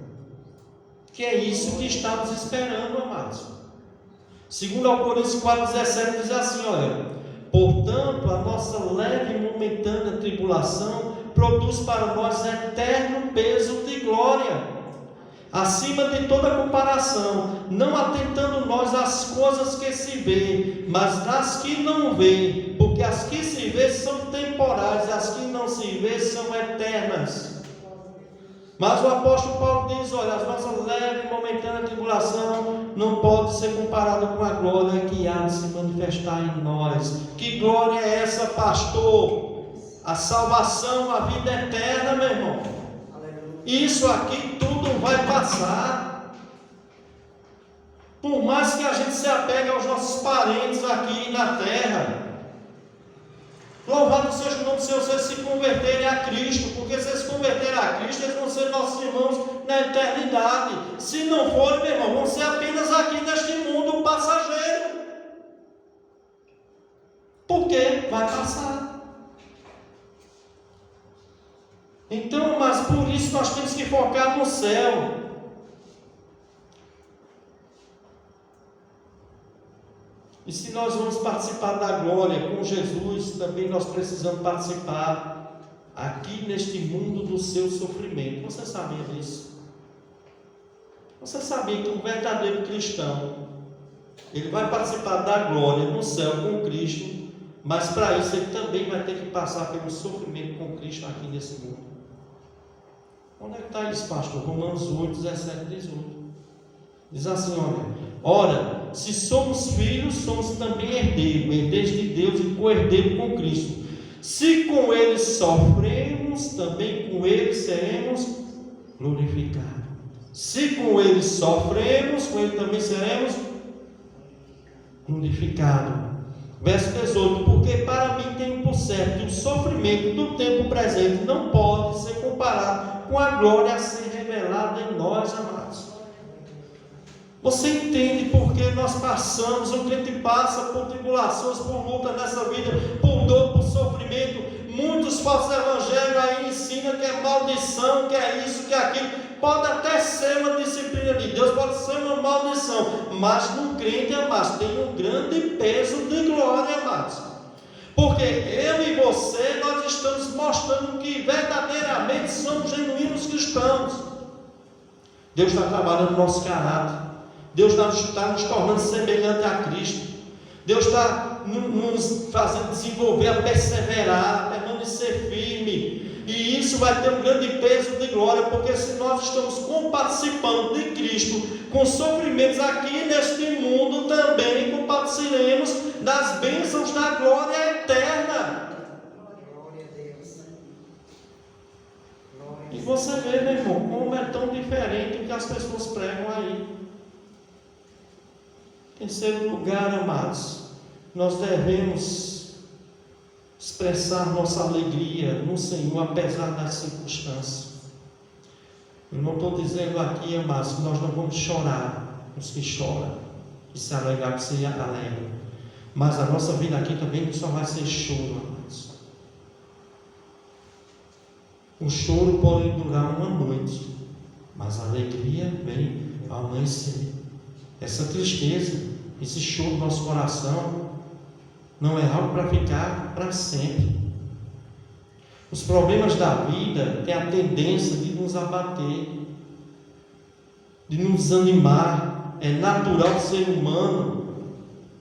Que é isso que estamos esperando, amados. Segundo ao Coríntios 4,17 diz assim, olha: portanto, a nossa leve e momentânea tribulação produz para nós eterno peso de glória, acima de toda comparação, não atentando nós às coisas que se vê, mas nas que não vê, porque as que se vê são temporais, as que não se vê são eternas. Mas o apóstolo Paulo diz, olha, a nossa leve e momentânea tribulação não pode ser comparada com a glória que há de se manifestar em nós. Que glória é essa, pastor? A salvação, a vida eterna, meu irmão. Isso aqui tudo vai passar. Por mais que a gente se apegue aos nossos parentes aqui na terra, louvado seja o nome do Senhor, se eles se converterem a Cristo, porque se eles se converterem a Cristo, eles vão ser nossos irmãos na eternidade. Se não forem, meu irmão, vão ser apenas aqui neste mundo passageiro. Porque vai passar. Então, mas por isso nós temos que focar no céu. E se nós vamos participar da glória com Jesus, também nós precisamos participar aqui neste mundo do seu sofrimento. Você sabia disso? Você sabia que um verdadeiro cristão, ele vai participar da glória no céu com Cristo, mas para isso ele também vai ter que passar pelo sofrimento com Cristo aqui nesse mundo. Onde é que está isso, pastor? Romanos 8, 17 e 18. Diz assim, ora, se somos filhos, somos também herdeiros de Deus e co-herdeiros com Cristo. Se com Ele sofremos, também com Ele seremos glorificados. Se com Ele sofremos, com Ele também seremos glorificados. Verso 18, porque para mim tenho por certo que o sofrimento do tempo presente não pode ser comparado com a glória a ser revelada em nós, amados. Você entende porque nós passamos, o crente passa por tribulações, por luta nessa vida, por dor, por sofrimento. Muitos falsos evangelhos aí ensinam que é maldição, que é isso, que é aquilo. Pode até ser uma disciplina de Deus, pode ser uma maldição, mas no crente, amados, tem um grande peso de glória, amados. Porque eu e você, nós estamos mostrando que verdadeiramente somos genuínos cristãos. Deus está trabalhando no nosso caráter. Deus está nos tornando semelhante a Cristo. Deus está nos fazendo desenvolver, a perseverar, a permanecer firme. E isso vai ter um grande peso de glória, porque se nós estamos comparticipando de Cristo com sofrimentos aqui neste mundo, também compartilharemos das bênçãos da glória eterna. E você vê, meu irmão, como é tão diferente o que as pessoas pregam aí. Em terceiro lugar, amados, nós devemos expressar nossa alegria no Senhor, apesar das circunstâncias. Eu não estou dizendo aqui, amados, que nós não vamos chorar, os que choram, e se alegrar, que se alegram. Mas a nossa vida aqui também só vai ser choro, amados. O choro pode durar uma noite, mas a alegria vem ao amanhecer. Essa tristeza, esse choro no nosso coração, não é algo para ficar para sempre. Os problemas da vida têm a tendência de nos abater, de nos desanimar. É natural do ser humano.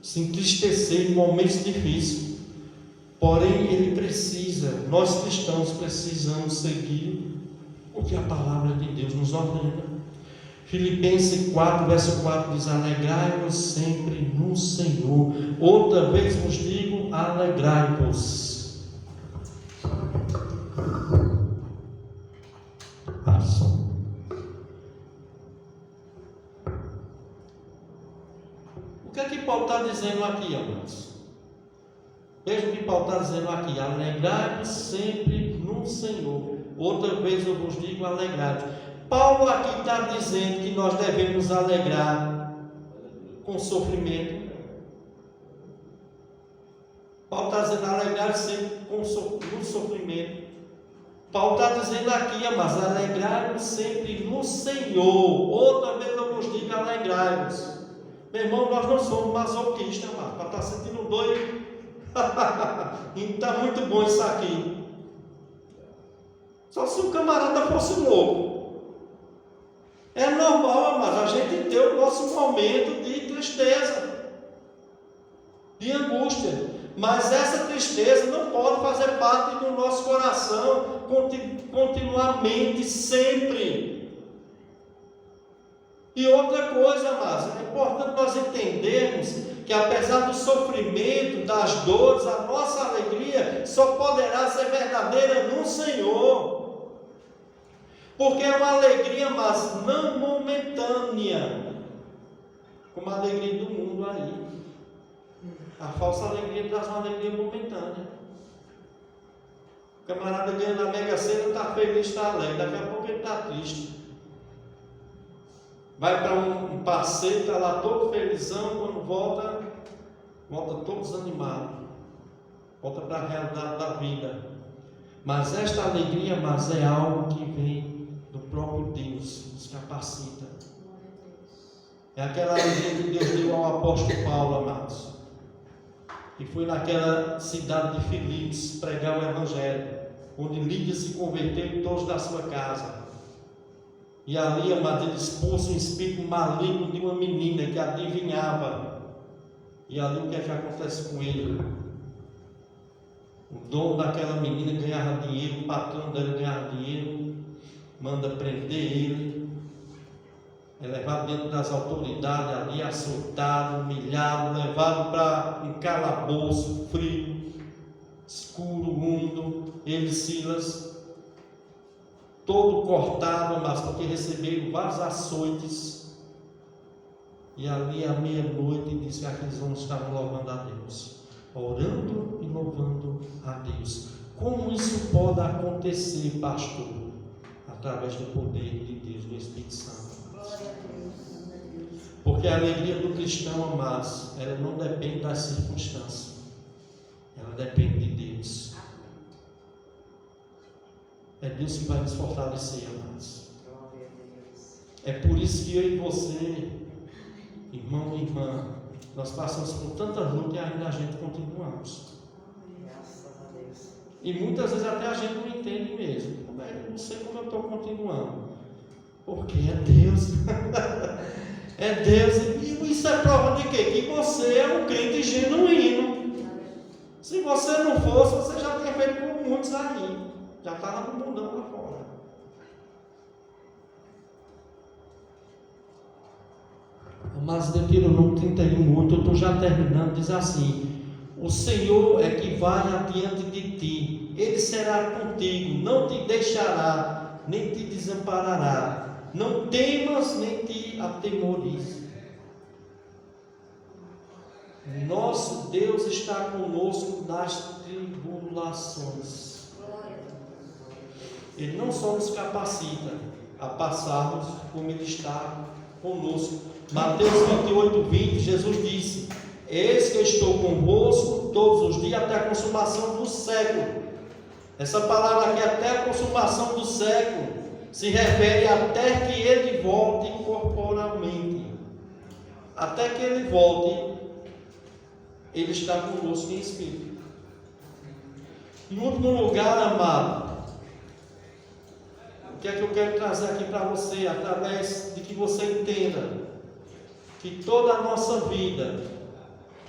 se entristecer em momentos difíceis. Porém, ele precisa, nós cristãos precisamos seguir o que a palavra de Deus nos ordena. Filipenses 4, verso 4 diz: alegrai-vos sempre no Senhor. Outra vez vos digo, alegrai-vos. O que é que Paulo está dizendo aqui, amados? Veja o que Paulo está dizendo aqui: alegrai-vos sempre no Senhor. Outra vez eu vos digo, alegrai-vos. Paulo aqui está dizendo que nós devemos alegrar com sofrimento. Paulo está dizendo alegrar sempre no sofrimento. Paulo está dizendo aqui, amados, alegrai-vos sempre no Senhor. Outra vez eu vos digo, alegrai-vos. Meu irmão, nós não somos masoquistas, amados, para estar sentindo doido. Está muito bom isso aqui. Só se o camarada fosse louco. É normal, mas a gente ter o nosso momento de tristeza, de angústia. Mas essa tristeza não pode fazer parte do nosso coração continuamente, sempre. E outra coisa, amados, é importante nós entendermos que apesar do sofrimento, das dores, a nossa alegria só poderá ser verdadeira no Senhor. Porque é uma alegria, mas não momentânea, como a alegria do mundo aí. A falsa alegria traz uma alegria momentânea. O camarada ganha na Mega Sena, está feliz, está alegre. Daqui a pouco ele está triste. Vai para um passeio, está lá todo felizão, quando volta todo desanimado. Volta para a realidade da vida. Mas esta alegria, é algo que vem do próprio Deus, nos capacita. É aquela alegria que Deus deu ao apóstolo Paulo, amados, que foi naquela cidade de Filipos pregar o Evangelho, onde Lídia se converteu e todos da sua casa. E ali, amados, ele expulsa um espírito maligno de uma menina que adivinhava. E ali o que é que acontece com ele? O dono daquela menina ganhava dinheiro, o patrão dela ganhava dinheiro, manda prender ele, é levado dentro das autoridades ali, açoitado, humilhado, levado para um calabouço frio, escuro, úmido. Ele e Silas, todo cortado, mas porque receberam vários açoites. E ali à meia-noite diz que aqueles homens estavam louvando a Deus, orando e louvando a Deus. Como isso pode acontecer, pastor? Através do poder de Deus, do Espírito Santo. Porque a alegria do cristão, amados, ela não depende das circunstâncias, ela depende de Deus. É Deus que vai nos fortalecer, amados. É por isso que eu e você, irmão e irmã, nós passamos por tantas lutas e ainda a gente continuamos. E muitas vezes até a gente não entende mesmo. Eu não sei como eu estou continuando. Porque é Deus. É Deus. E isso é prova de quê? Que você é um crente genuíno. Se você não fosse, você já tinha feito com muitos aí. Já estava no mundão lá fora. Mas Deuteronômio 31:8, eu estou já terminando, diz assim: o Senhor é que vai adiante de ti, Ele será contigo, não te deixará, nem te desamparará. Não temas, nem te atemorize. Nosso Deus está conosco nas tribulações. Ele não só nos capacita a passarmos, como Ele está conosco. Mateus 28:20, Jesus disse: eis que eu estou convosco todos os dias até a consumação do século. Essa palavra aqui, até a consumação do século, se refere até que Ele volte corporalmente. Até que Ele volte, Ele está conosco em espírito. Em último lugar, amado, o que é que eu quero trazer aqui para você, através de que você entenda que toda a nossa vida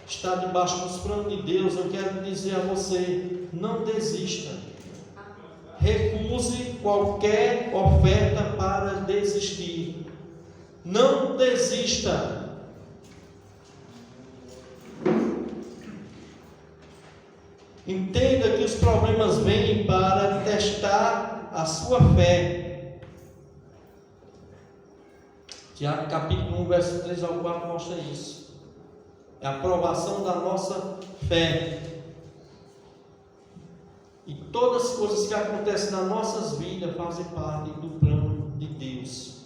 está debaixo dos planos de Deus, eu quero dizer a você: não desista. Recuse qualquer oferta para desistir. Não desista. Entenda que os problemas vêm para testar a sua fé. Tiago capítulo 1, verso 3 ao 4 mostra isso. É a provação da nossa fé. E todas as coisas que acontecem nas nossas vidas fazem parte do plano de Deus,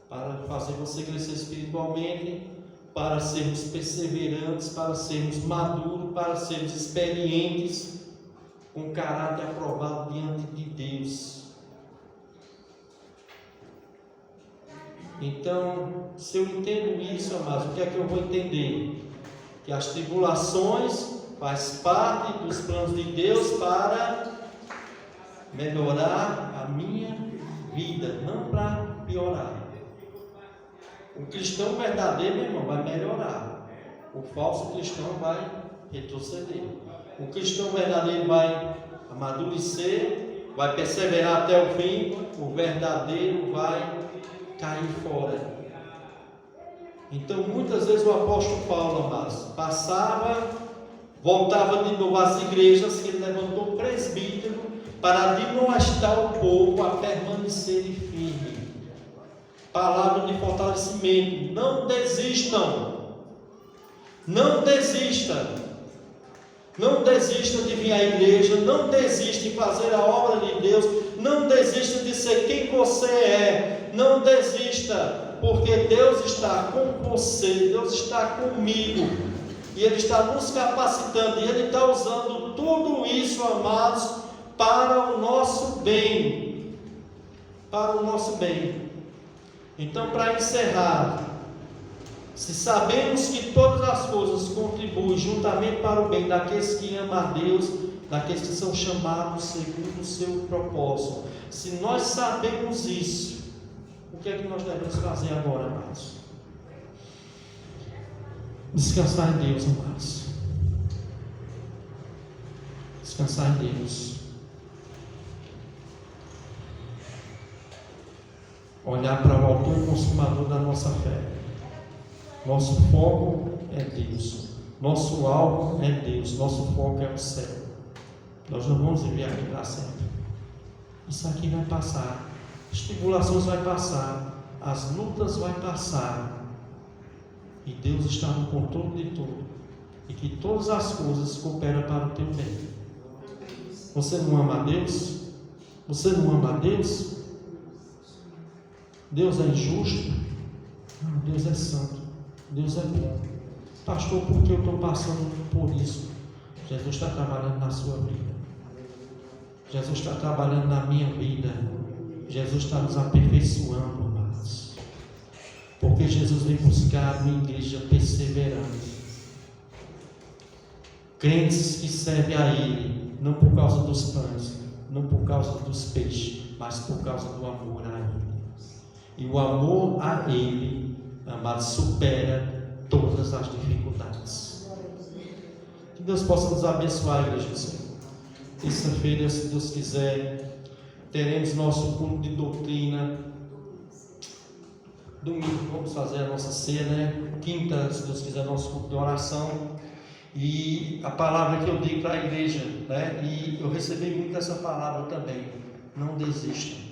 para fazer você crescer espiritualmente, para sermos perseverantes, para sermos maduros, para sermos experientes, com caráter aprovado diante de Deus. Então, se eu entendo isso, amados, o que é que eu vou entender? Que as tribulações faz parte dos planos de Deus para melhorar a minha vida, não para piorar. O cristão verdadeiro, meu irmão, vai melhorar. O falso cristão vai retroceder. O cristão verdadeiro vai amadurecer, vai perseverar até o fim. O verdadeiro vai cair fora. Então, muitas vezes o apóstolo Paulo, amados, passava, voltava de novo às igrejas, que ele levantou presbítero para admoestar o povo a permanecer firme. Palavra de fortalecimento: não desistam, não desista, não desista de vir à igreja, não desista de fazer a obra de Deus, não desista de ser quem você é, não desista, porque Deus está com você, Deus está comigo. E Ele está nos capacitando, e Ele está usando tudo isso, amados, para o nosso bem. Para o nosso bem. Então, para encerrar, se sabemos que todas as coisas contribuem juntamente para o bem daqueles que amam a Deus, daqueles que são chamados segundo o seu propósito. Se nós sabemos isso, o que é que nós devemos fazer agora, amados? Descansar em Deus, amados. Descansar em Deus. Olhar para o autor e consumador da nossa fé. Nosso foco é Deus. Nosso alvo é Deus. Nosso foco é o céu. Nós não vamos viver aqui para sempre. Isso aqui vai passar. As tribulações vão passar. As lutas vão passar. E Deus está no controle de tudo. E que todas as coisas cooperam para o teu bem. Você não ama a Deus? Você não ama a Deus? Deus é injusto? Não, Deus é santo. Deus é bom. Pastor, por que eu estou passando por isso? Jesus está trabalhando na sua vida. Jesus está trabalhando na minha vida. Jesus está nos aperfeiçoando, amados. Porque Jesus vem buscar uma igreja perseverante. Crentes que servem a Ele, não por causa dos pães, não por causa dos peixes, mas por causa do amor a Ele. E o amor a Ele, amados, supera todas as dificuldades. Que Deus possa nos abençoar, igreja do Senhor. Terça-feira, se Deus quiser, teremos nosso culto de doutrina. Domingo vamos fazer a nossa ceia, né? Quinta, se Deus quiser, nosso culto de oração. E a palavra que eu dei para a igreja, né? E eu recebi muito essa palavra também: não desista.